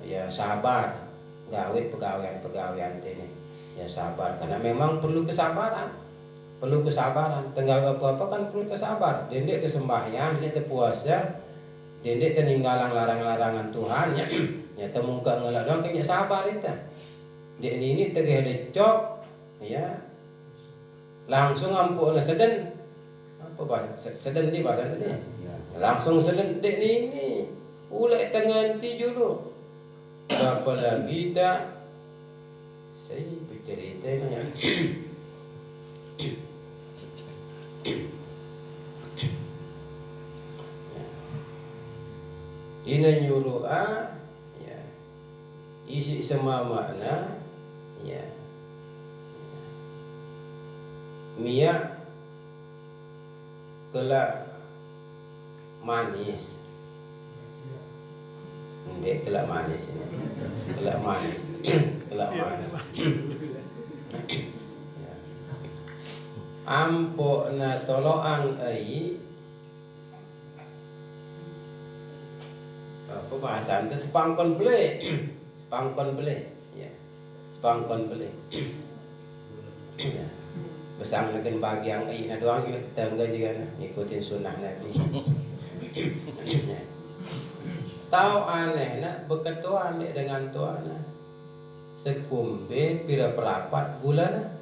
ya sabar gawe pegawaian ini. Ya sabar karena memang perlu kesabaran. Perlu kesabaran. Tenggal apa-apa kan perlu kesabar. Dendek kesembahyang, dendek puasa, dendek teninggalan larang-larangan Tuhan ya. Ya temungka ngelak doang kaya sabar itu. Dia ini tegeh decok ya. Langsung ampuh seden. Apa bahasa seden di bahasa tadi? Langsung seden dek ini. Ulek tenganti dulu. Apa lagi tak? Saya bercerita ya. Ina nyuruh ya isi sama makna ya Mia kelak manis. Ndek kelak manis ini. Kelak manis. Kelak manis. Ya. Ampok na toloang ai apa bahasa itu sepangkon beli. Sepangkon beli ya. Sepangkon beli. Ya. Besang dengan bagi yang ini doang kita enggak juga ngikutin sunnah Nabi. Ya. Tahu aneh nak berketuan dengan tuan sekumbe pira perapat bulan.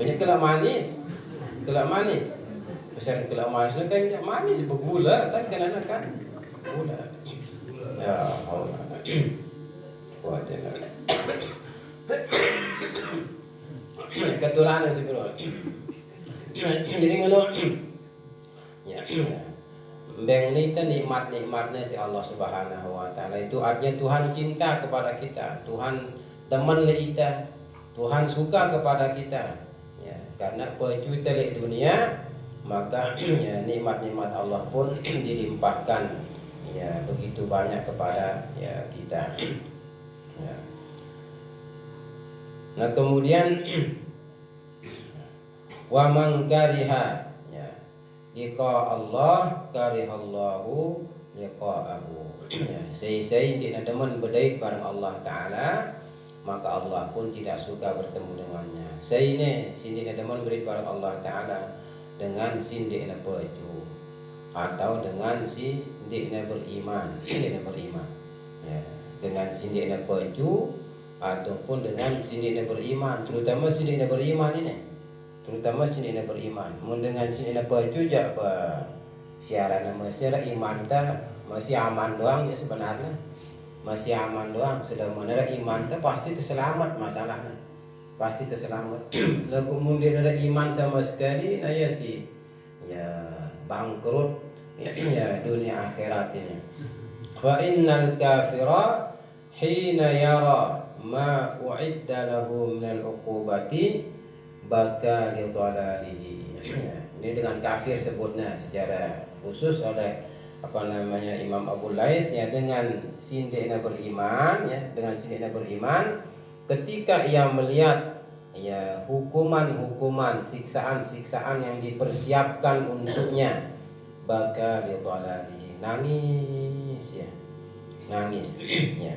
Banyak kelak manis. Pesan kelak manis kan manis bergula kan kenana kan gula. Ya Allah. Kuatnya. Ketulanan sih bro. Jadi ngono. Ya. Beng ni tu nikmat-nikmatnya si Allah Subhanahu wa taala. Itu artinya Tuhan cinta kepada kita, Tuhan teman le kita, Tuhan suka kepada kita. Ya, karena peju telik dunia, maka ya, nikmat-nikmat Allah pun dilimpahkan ya begitu banyak kepada ya kita. Ya. Nah, kemudian wa man kariha liqa Allah karihallahu liqa'ahu. Ya, saya tidak demen berdaik bareng Allah Ta'ala, maka Allah pun tidak suka bertemu dengannya. Saya ini tidak demen berdaik bareng Allah Ta'ala dengan sindik na peju atau dengan sindik na beriman, ya, dengan sindik na peju ataupun dengan sindik na beriman, terutama sindik na beriman ini. Terutama sini nak beriman. Mun dengan sini nak baju je apa siaran masih ada iman ta masih aman doang je sebenarnya. Masih aman doang. Sudah mana ada iman ta pasti terselamat masalahnya. Pasti terselamat. Lalu kemudian ada iman sama sekali, nah ya sih ya bangkrut ya dunia akhirat ini. Fa innal kafira hina yara ma u'idda lahu minal uqubati baka li dhalalihi. Ini dengan kafir sebutnya secara khusus oleh Imam Abu Lais ya, dengan sindikna beriman ya, dengan sindikna beriman ketika ia melihat ya hukuman-hukuman, siksaan-siksaan yang dipersiapkan untuknya, baka li dhalalihi, nangis ya. Nangis ya.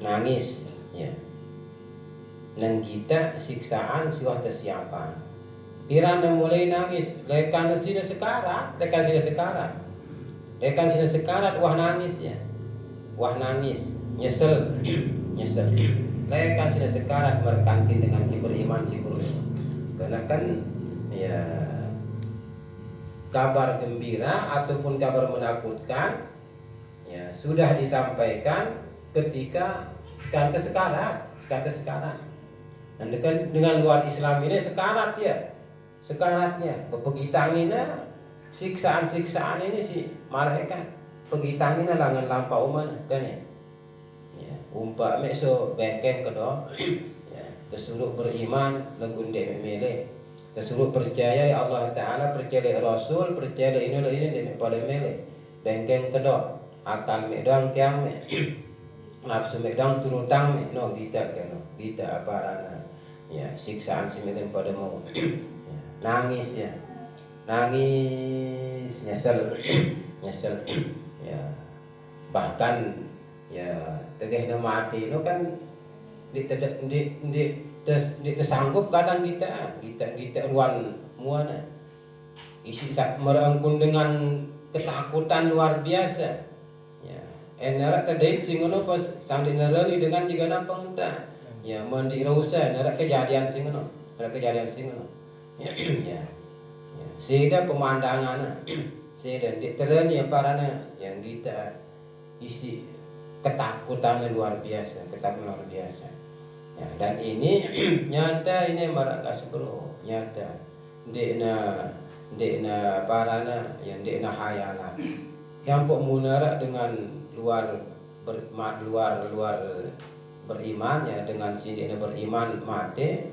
Nangis ya. Nang kita siksaan siwah tersiapan. Pirana mulai nangis, lekan sini sekarat, wah nangis ya. Wah nangis, nyesel, nyesel. Lekan sini sekarat merkantin dengan si beriman si beriman. Karena kan ya kabar gembira ataupun kabar menakutkan ya sudah disampaikan ketika sekarat. Dan dengan luar Islam ini sekaratnya begitanginnya siksaan ini si malaikat begitanginnya langan lampau mana kan ya umpak meso bengkeng kedua ya kesuruh beriman legunde mele kesuruh percaya ya Allah Ta'ala, percaya Rasul, percaya ini demi pada mele bengkeng kedua akal medang kiam nafsu medang turutang no kita apa rana ya siksaan semedan pada mau nangis ya, nangis nyesel ya, bahkan ya tegeh mati itu kan disanggup kadang kita ruan muana isi merangkul dengan ketakutan luar biasa ya enara kedai singono pas sang dinerali dengan jika nampang entah ya mandi rausa ada kejadian singono ya sehingga pemandangan sehingga diterani parana yang kita isi ketakutan luar biasa ya, dan ini nyata ini marakas bro nyata dekna parana yang dekna hayalan yang pok munara dengan luar beriman ya, dengan sindiknya beriman mati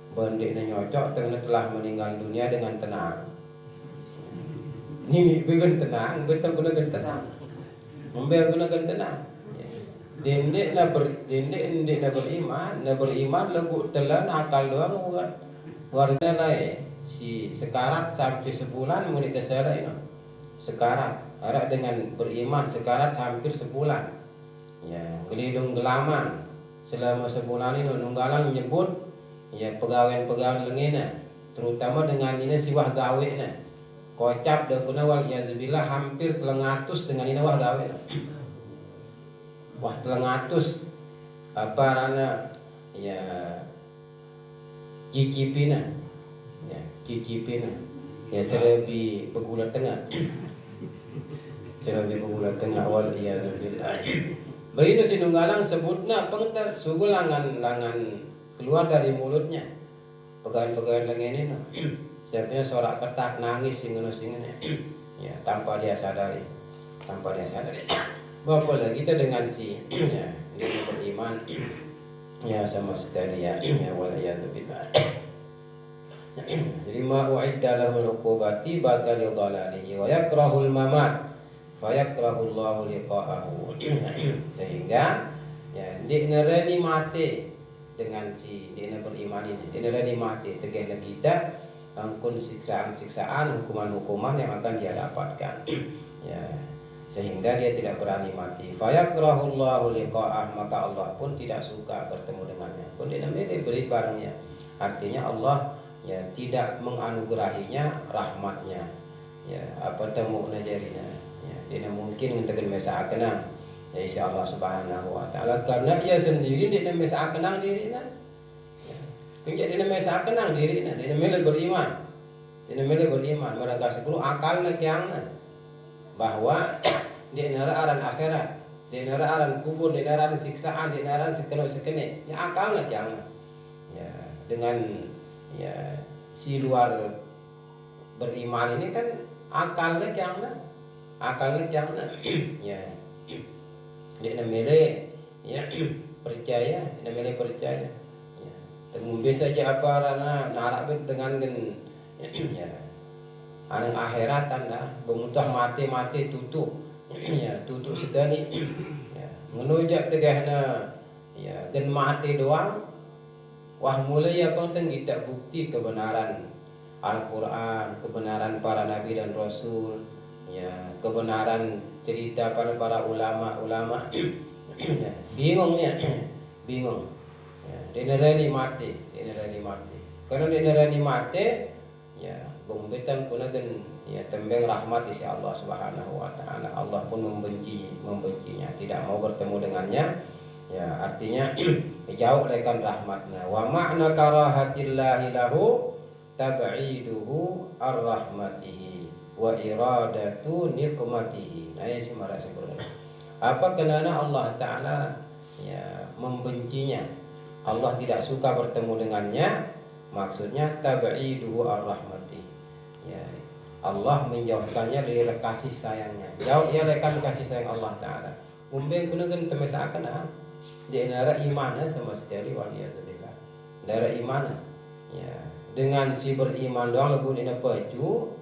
bendiknya nyocok telah meninggal dunia dengan tenang. Ini bukan tenang, betul gunakan tenang. Membel gunakan tenang. Dendiknya beriman lagu telan akal doang bukan. Warna lain si sekarat sampai sebulan mulai kesera ini. Sekarat ada dengan beriman sekarat hampir sebulan. Ya, gelidung gelaman selama sebulan ini nunggalang nyebut ya pegawai lengena terutama dengan ini siwah gawe na kocap dah kuna wal yazubillah hampir 300 dengan ini wah gawe wah 300 apa rana ya cicipina ya selebi pegulat tengah wal yazubillah. Begini si nunggalang sebutnya pengta sugul langan keluar dari mulutnya pegawai lengan ini siapnya sorak ketak nangis singono ya, tanpa dia sadari. Apalagi kita dengan si ya, dia beriman ya sama sekali ya waliyadzubillah. Jadi ma u'idda lahul uqubati baka li dhalalihi wa yakrahul mamat fa yakrahu Allahu liqa'ahu. Sehingga ya dia nerani mati dengan si dia beriman ini. Dia nerani mati tegaknya kita angkun siksaan-siksaan, hukuman-hukuman yang akan dia dapatkan. Ya, sehingga dia tidak berani mati. Fa yakrahu Allahu liqa'ah, maka Allah pun tidak suka bertemu dengannya. Pun dia namanya beri barangnya. Artinya Allah ya tidak menganugerahinya rahmatnya. Ya, apa temu najarinya. Ya, dia mungkin tegan mesa kenang. Ya insya Allah subhanahu wa ta'ala karena ia sendiri dia mesa kenang dirinya. Ya. Jadi dia mesa kenang dirinya, dia milik beriman. Dia milik beriman, mereka sepuluh akalnya kiangna bahwa di aran akhirat, di aran kubur, di aran siksaan, di aran sekene. Ya akalnya kiangna. Ya, dengan ya si luar beriman ini kan akalnya kiangna ya dia namanya ya percaya ya temumbe saja apa rana narak dengan ya anang akhirat tanda bemutah mati tutup ya tutup sekali ya menujak tegahna ya gen mati doang. Wah mulai apa kita bukti kebenaran Al-Quran, kebenaran para nabi dan rasul, ya kebenaran cerita para ulama. Ya, bingung. Ya, dia nerani mati. Karena dia nerani mati, ya bumbetan kunagan ya tembeng rahmat isi Allah Subhanahu wa taala. Allah pun membencinya, tidak mau bertemu dengannya. Ya artinya jauh lekan rahmatnya. Wa ma'na karahatillahi lahu tab'iduhu ar-rahmatihi wa iradatu nikmatihi. Nah ini semara sempurna. Apa kenana Allah Ta'ala ya membencinya, Allah tidak suka bertemu dengannya, maksudnya tab'iduhu ar-rahmatihi ya, Allah menjauhkannya dari kasih sayangnya. Jauh ia lekan kasih sayang Allah Ta'ala. Umbeng gunakan temesakan di daerah imannya sama sekali waliyadzubillah. Daerah imannya ya dengan si beriman doang lagu dina paju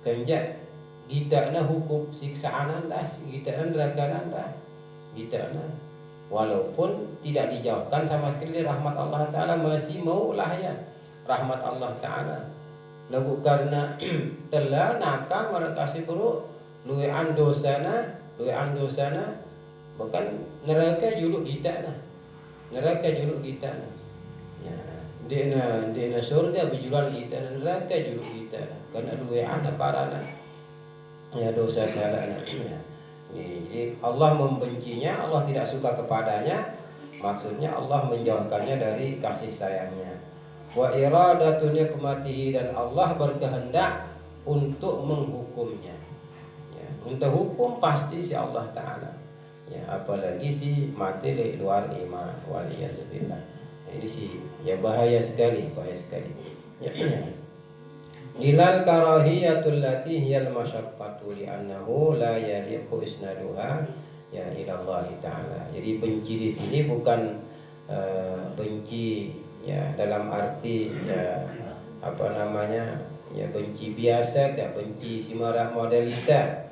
kenjak gitana hukum siksaan anda gitana neraka anda gitana walaupun tidak dijauhkan sama sekali dari rahmat Allah Ta'ala masih mau lah ya rahmat Allah Ta'ala lagu karena telah nakal mereka kasih buru luwe andosana bahkan neraka juluk kita nah. Ya, dina surga berjualan kita, neraka juluk kita. Karena dua anak para anak. Ya dosa salah anaknya. Jadi Allah membencinya, Allah tidak suka kepadanya. Maksudnya Allah menjauhkannya dari kasih sayangnya. Wa iradatu nikmatihi, dan Allah berkehendak untuk menghukumnya. Ya, untuk hukum pasti si Allah Ta'ala. Ya, apalagi si mati di luar iman waliyadzubillah. Ini sih ya bahaya sekali. Ya. Dilal karahiyatul lati hiyal masyaqqatu li'annahu la yaliqu isnaduha ya ila Allah Ta'ala. Jadi benci di sini bukan benci ya dalam arti ya apa namanya ya benci biasa, tak benci si marah modalita.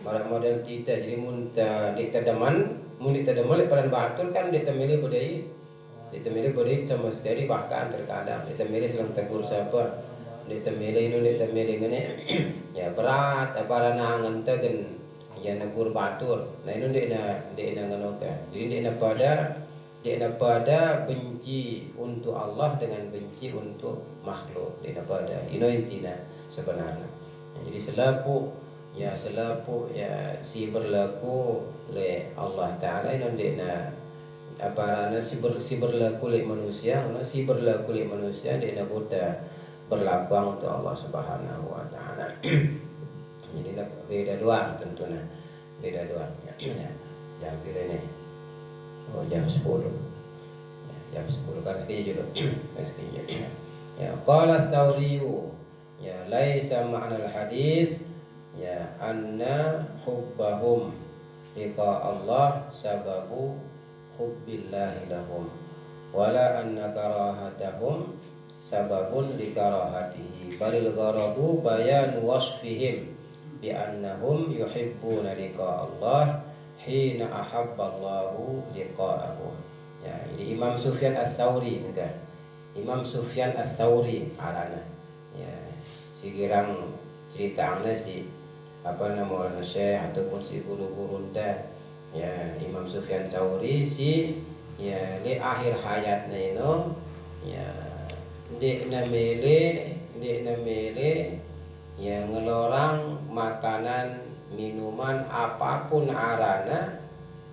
Model kita jadi munta dik tedeman leparan batul kan dik temili budai sama sekali bahkan terkadang dik temili selang tegur siapa dik temili ngene ya berat apa nangan tegen ya negur batul nah ini dik na ngono ka jadi dik na pada benci untuk Allah dengan benci untuk makhluk dik na pada ini intinya sebenarnya jadi selapu ya si berlaku le Allah Ta'ala ini dina aparana si berlaku le manusia dina buta berlaku untuk Allah Subhanahu wa Ta'ala. Jadi beda doang tentunya beda doang ya. Jam kira ini jam 10 jam 10 kan sekejap ya qala Tsauri ya laisa ma'nal hadis ya anna hubbahum liqa Allah sababu hubbillahi lahum wala anna karahatahum sababun likarahatihi balil gharadu bayan wasfihim bi annahum yuhibbuna liqa Allah hina ahabballahu liqa'ahu. Ya, ini Imam Sufyan Ats-Tsauri juga. Imam Sufyan Ats-Tsauri arana. Ya, si girang ceritaannya si apa namanya Syekh ataupun si guru-guru teh ya Imam Sufyan Ats-Tsauri si ya di akhir hayatnya itu ya dia mele ya ngelorang makanan minuman apapun arana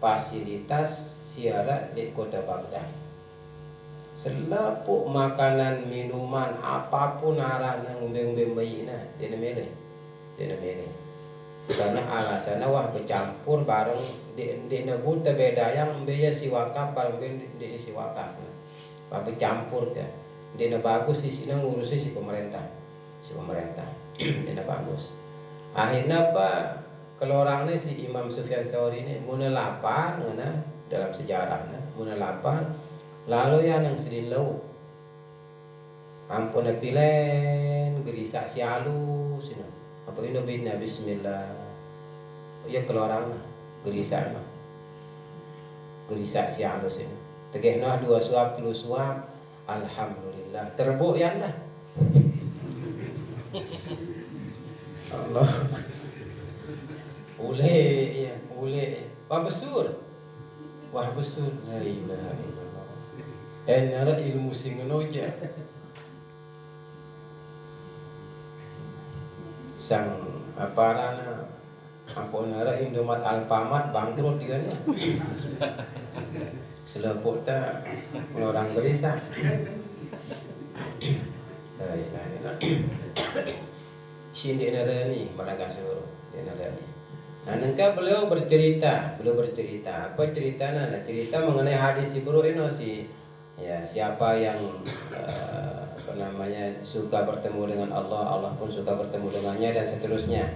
fasilitas siara di kota Baghdad. Selapuk makanan minuman apapun arana ngombe-ngombe bayi nah dia mele karena alasannya wah bercampur bareng di nebut beda yang biaya si wakaf bareng di si wakaf wah bercampur teh dia bagus di sini ngurusi si pemerintah dia bagus akhirnya apa kalau orangnya si Imam Sufyan Ats-Tsauri ini munelapan ngana dalam sejarahnya munelapan lalu yang sedih lau ampun pilen gerisa si halus ini apa ini bina bismillah ya keluaran gerisa mah gerisa si halus ini tegehna 2 suap 3 suap alhamdulillah terbuk ya dah Allah boleh wah besul la ilaha illallah enara ilmu singenoja sang aparana ampunara Indomaret Alfamart bangkrut juga nih seleput tak orang gelisah sini nara ni Makassar dia nara ni nah nengka beliau bercerita apa ceritanya nah cerita mengenai hadis Ibnu ini si ya siapa yang apa namanya suka bertemu dengan Allah, Allah pun suka bertemu dengannya dan seterusnya.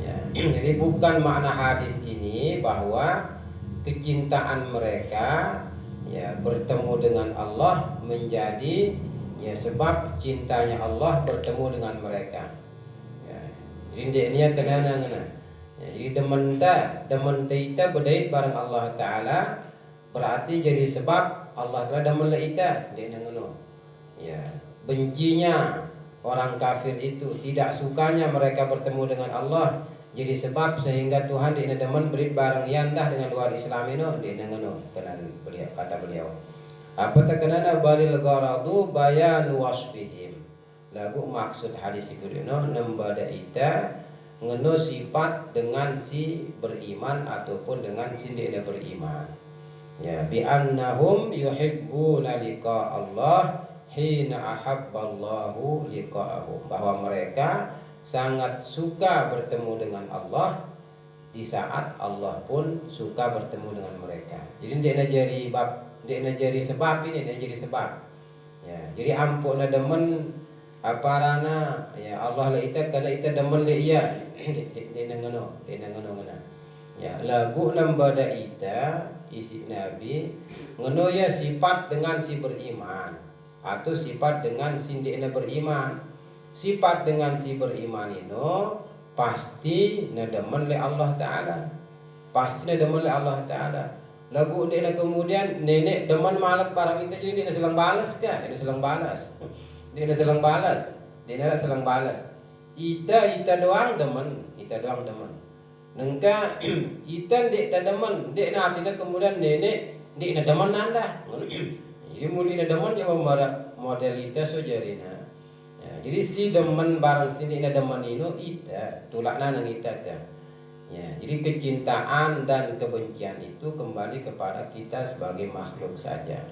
Ya, jadi bukan makna hadis ini bahwa kecintaan mereka ya bertemu dengan Allah menjadi ya sebab cintanya Allah bertemu dengan mereka. Ya, jadi ini kenana. Ya, jadi demen kita berdait bareng Allah Taala berarti jadi sebab Allah Taala demen kita dia ngono. Ya, bencinya orang kafir itu tidak sukanya mereka bertemu dengan Allah jadi sebab sehingga Tuhan dia demen berit bareng yandah dengan luar Islam ini dia ngono kata beliau. Apa tekenana balil gharadu bayan wasfihim. Lagu maksud hadis itu nembada ita ngeno sifat dengan si beriman ataupun dengan si tidak beriman. Ya, bi annahum yuhibbuna liqa Allah hina ahabballahu liqa'ahu, bahwa mereka sangat suka bertemu dengan Allah di saat Allah pun suka bertemu dengan mereka. Jadi dia jadi sebab ini dia jadi sebab. Ya, jadi ampun demen aparana ya Allah la ita kana ita demen le iya dia ngono ya lagu nambada ita isi nabi ngono ya sifat dengan si beriman atau sifat dengan si tidak beriman. Sifat dengan si beriman itu pasti demen le Allah Taala, pasti demen le Allah Taala. Lagu dia kemudian nenek demen malak barang itu jadi dia selang balas kan, dia selang balas. Dia selang balas. Ita doang demen. Nengka ita dek tak demen, dek na tina kemudian nenek dek na demen anda. Jadi muli na demen je model ita so jarina. Ya, jadi si demen barang sini na demen ino ita, tulakna nang ita ta. Ya, jadi kecintaan dan kebencian itu kembali kepada kita sebagai makhluk saja.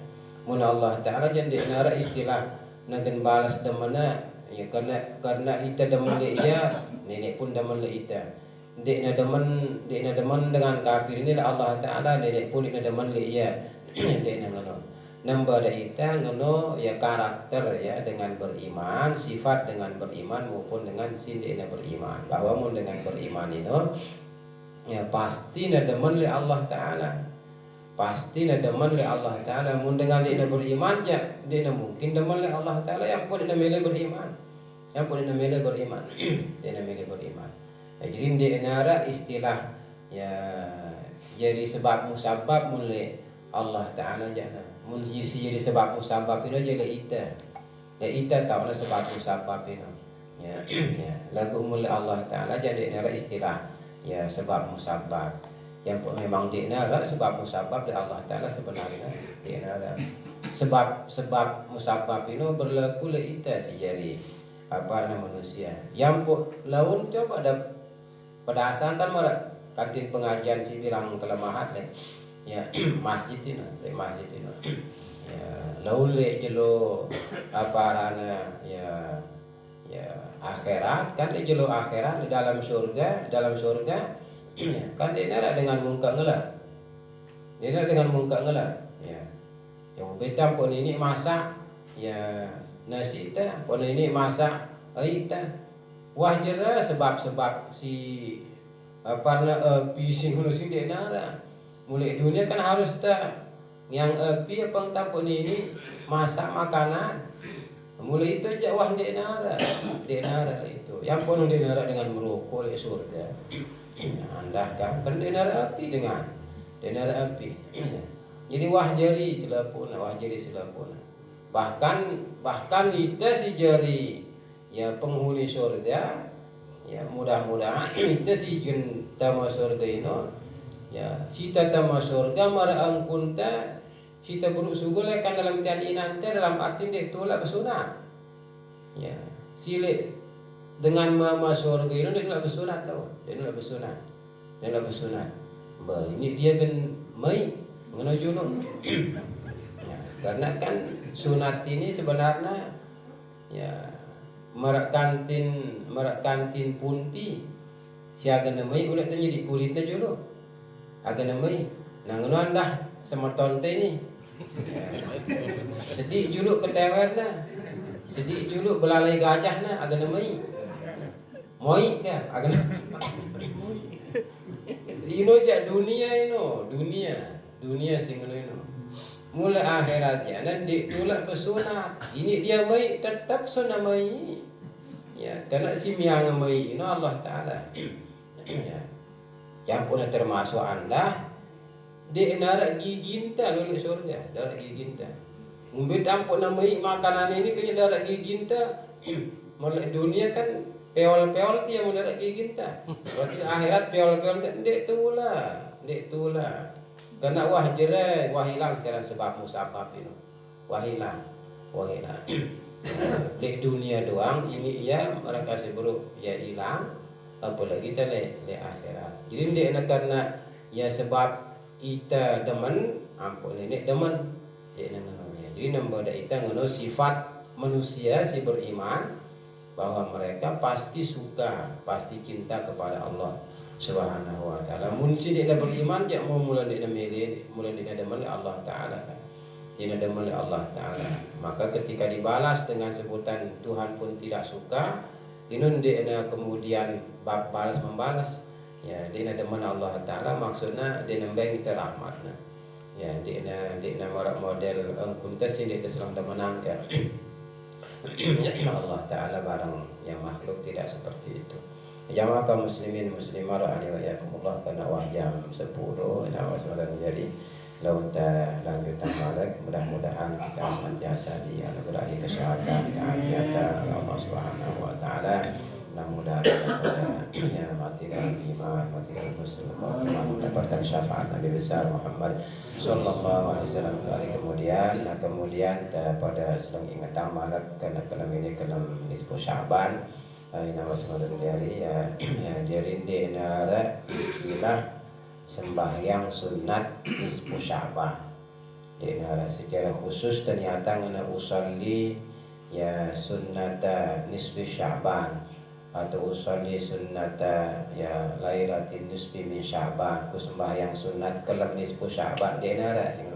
Mun Allah Taala jan dek nara istilah nagen balas demena ya karena ita demen le ia nenek pun demen le ita dek na demen dengan kafir ini Allah Taala nenek pun ina demen le ia dek na ngono Nambah ita ngono ya karakter ya dengan beriman, sifat dengan beriman maupun dengan sindina beriman. Bahwa mun dengan beriman itu ya pasti na demen li Allah Ta'ala. Pasti na demen li Allah Ta'ala. Mun dengan dia beriman ya dia mungkin demen li Allah Ta'ala yang pun dia milih beriman. Yang pun dia milih beriman. Dia milih beriman. Ya, jadi dia nara istilah ya jadi sebab musabab mulai Allah Ta'ala jana. Mun jadi sebab musabab itu jadi ita. Ya ita tahu lah sebab musabab itu. Ya, ya. Lagu mulai Allah Ta'ala jadi nara istilah ya sebab musabab. Yang pun memang dia nara sebab musabab dari Allah Ta'ala sebenarnya dia nara. Sebab musabab itu berlaku le ita sejari apa nama manusia. Yang pun laun coba ada pada asal kan mereka kantin pengajian si bilang kelemahan le ya masjid itu ya laun le jelo apa rana ya akhirat kan le jelo akhirat di dalam surga ya, kan dia ada dengan muka ngelak ya yang beta pun ini masak ya nasi ta pun ini masak air ta wajar sebab si apa pising sing dia nara mulai dunia kan harus tak yang api apa pun ini masak makanan mulai itu aja wah dia nara itu yang pun dia nara dengan merokok di surga anda kan dia nara api dengan dia nara api jadi wah jari selapun bahkan kita si jari ya penghuni surga ya mudah-mudahan kita si jun tama surga ini ya sita tama surga mara angkunta sita buruk sugul kan dalam tian nanti dalam arti dia tolak bersunat ya silik dengan mama surga ini dia nak bersunat tau dia nak bersunat ini dia kan mai menuju ya, karena kan sunat ini sebenarnya ya merak kantin punti siaga namai ulat tanya di kulitnya dulu agak namai nangono anda semerton ini ya. Sedih juluk ketewerna sedih juluk belalai gajahna agak namai moi kan agak ino jak dunia singono ino mulai akhiratnya dan ditolak bersunat ini dia mai tetap sunat mai ya karena si miang mai ini Allah Ta'ala ya yang pun termasuk anda di narak giginta luluk surga darat giginta umbit ampun namai makanan ini kayaknya darat giginta mulai dunia kan peol-peol dia mau darat giginta berarti akhirat peol-peol dek tulah karena wah jelek, wah hilang sekarang sebab musabab itu. Wah hilang. Di dunia doang ini ya mereka seburuk ya hilang. Apalagi kita le akhirat. Jadi dia nak karena ya sebab ita demen, ampun ini demen. Dia namanya. Jadi nambah ita ngono sifat manusia si beriman bahwa mereka pasti suka, pasti cinta kepada Allah Subhanahu wa ta'ala. Mun si dia beriman dia mau mulai dia demen Allah Ta'ala kan. Dia demen Allah Ta'ala. Maka ketika dibalas dengan sebutan Tuhan pun tidak suka, inun dia kemudian balas membalas. Ya, dia demen Allah Ta'ala maksudnya dia nembeng kita rahmatna. Ya, dia model kuntas ini dia selang menang kan. Allah Ta'ala barang yang makhluk tidak seperti itu. Jamaah kaum muslimin muslimah rahani wa yakumullah karena jam 10 nama semoga menjadi lauta lanjutan malak mudah-mudahan kita senantiasa dianugerahi kesehatan keafiatan Allah Subhanahu wa taala mudah-mudahan kita mati dalam iman mati dalam husnul khatimah mendapatkan syafaat Nabi besar Muhammad sallallahu alaihi wasallam kemudian pada sedang ingatan malak karena kelam ini kelam nisfu Sya'ban nama semoga menjadi ya jadi nara istilah sembahyang sunat nisfu Sya'ban. Nara secara khusus ternyata ngena usolli ya sunnata nisfi Sya'ban atau usolli sunnata ya lairatin nisfi min Sya'ban ku sembahyang sunat kelam nisfu Sya'ban nara sing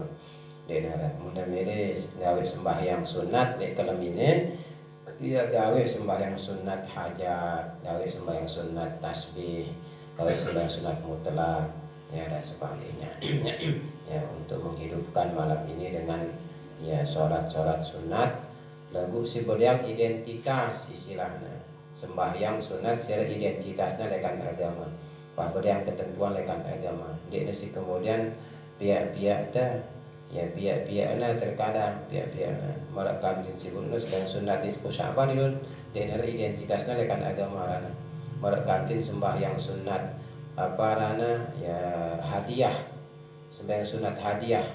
denara muna milih gawe sembahyang sunat lek kelemine dia gawe sembahyang sunat hajat, gawe sembahyang sunat tasbih, gawe sembahyang sunat mutlak ya dan sebagainya. Ya untuk menghidupkan malam ini dengan ya sholat-sholat sunat lagu sibodiang identitas istilahnya sembahyang sunat secara identitasnya lekan agama apa yang ketentuan lekan agama dia nasi kemudian pihak-pihak dah ya pihak-pihaknya terkadang pihak-pihaknya merakan sibuk itu sedang sunat disebut apa itu dia ada identitasnya lekan agama rana merakan sembahyang sunat apa rana ya hadiah sembahyang sunat hadiah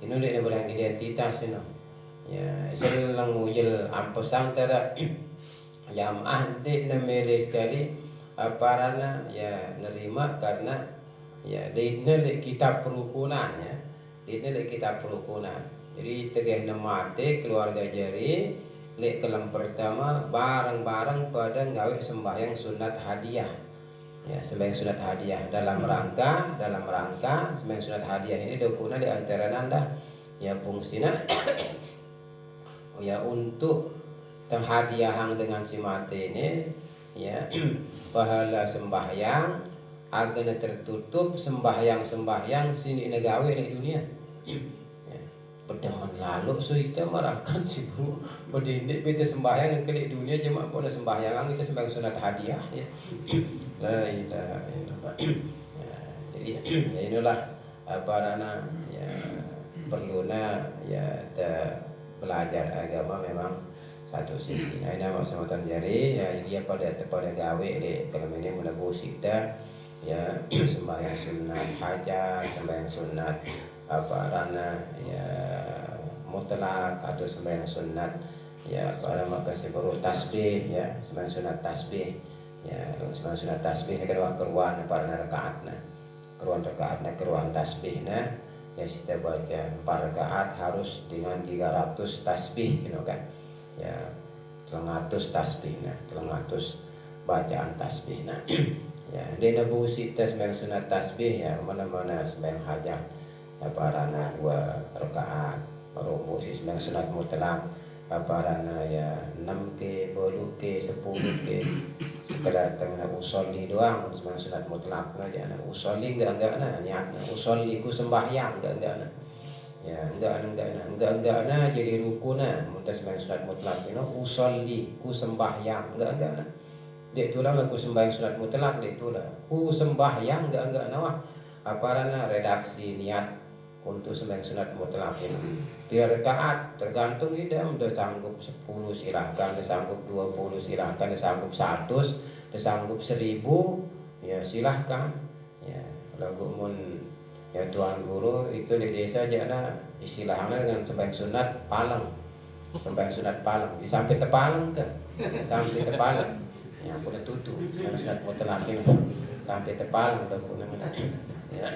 ini dia berang identitas ini ya selang mujil ampesang tada jamaah nanti namanya sekali aparana ya nerima karena ya di ini kita perukunan ya di ini kita perukunan jadi tegak mati keluarga jari lek kelam pertama bareng-bareng pada gawe sembahyang sunat hadiah ya sembahyang sunat hadiah dalam rangka sembahyang sunat hadiah ini dokuna di antara nanda ya fungsinya ya untuk terhadiahang dengan si mati ini ya pahala sembahyang agar tertutup sembahyang sini negawe di dunia ya, pedahan lalu so kita merakan si bu berdindik kita sembahyang ke dunia cuma pada sembahyang kita sembahyang sunat hadiah ya la ilaha illallah ya, jadi ya inilah apa rana ya perlunya ya belajar agama memang satu sisi. Nah, ini sama jari ya dia pada gawe deh kalau ini mulai busita ya sembahyang sunat hajat, sembahyang sunat apa rana ya mutlak atau sembahyang sunat ya pada maka baru tasbih ya sembahyang sunat tasbih ya sembahyang sunat tasbih ini kedua keruan pada rakaatna keruan tasbih nah ya kita baca 4 rakaat harus dengan 300 tasbih gitu kan ya 300 tasbih nah 300 bacaan tasbih nah ya dia nabu sita sembahyang sunat tasbih ya mana-mana sembahyang hajat apa rana 2 rakaat baru musi sembahyang sunat mutlak apa rana ya 6 ke 10 ke 10 ke sekedar tengah usolli doang sembahyang sunat mutlak aja nah usolli enggak nah niatnya usolli ku sembahyang enggak nah ya enggak nah jadi rukuna muntah sembahyang sunat mutlak itu usolli ku sembahyang enggak nah dia tulang aku sembahyang sunat mutlak dia tulang ku sembahyang enggak nah apa rana redaksi niat untuk sembahyang sunat mutlak ini pira rakaat tergantung dia udah sanggup 10 silahkan dia sanggup 20 silahkan dia sanggup 100 dia sanggup 1000 ya silahkan ya lagu mun ya tuan guru itu di desa aja nah istilahnya dengan sembahyang sunat palang sembahyang sunat palang sampai tepalang kan sampai tepalang ya aku udah tutup sembahyang sunat mutlak ini sampai tepalang udah punya ya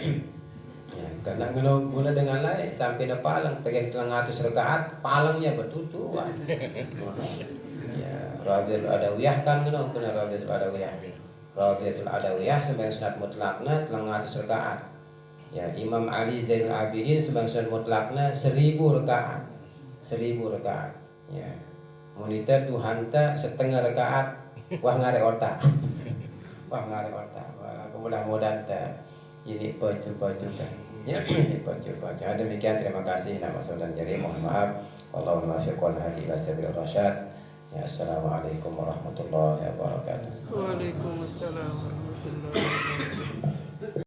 ya karena guna dengan lain sampai palang tegak 300 rakaat palangnya bertutupan ya Rabiul Adawiyah kan kena Rabiul Adawiyah sembahyang sunat mutlakna 300 rakaat ya Imam Ali Zainul Abidin sembahyang sunat mutlakna 1000 rakaat 1000 rakaat ya monitor Tuhan ta setengah rakaat wah ngare otak mudah-mudahan ta ini baju-baju kan ya ini baju-baju demikian terima kasih nama saudara jari mohon maaf Allahumma fiqhul hadi ila sabil rasyad ya assalamualaikum warahmatullahi wabarakatuh Waalaikumsalam warahmatullahi wabarakatuh.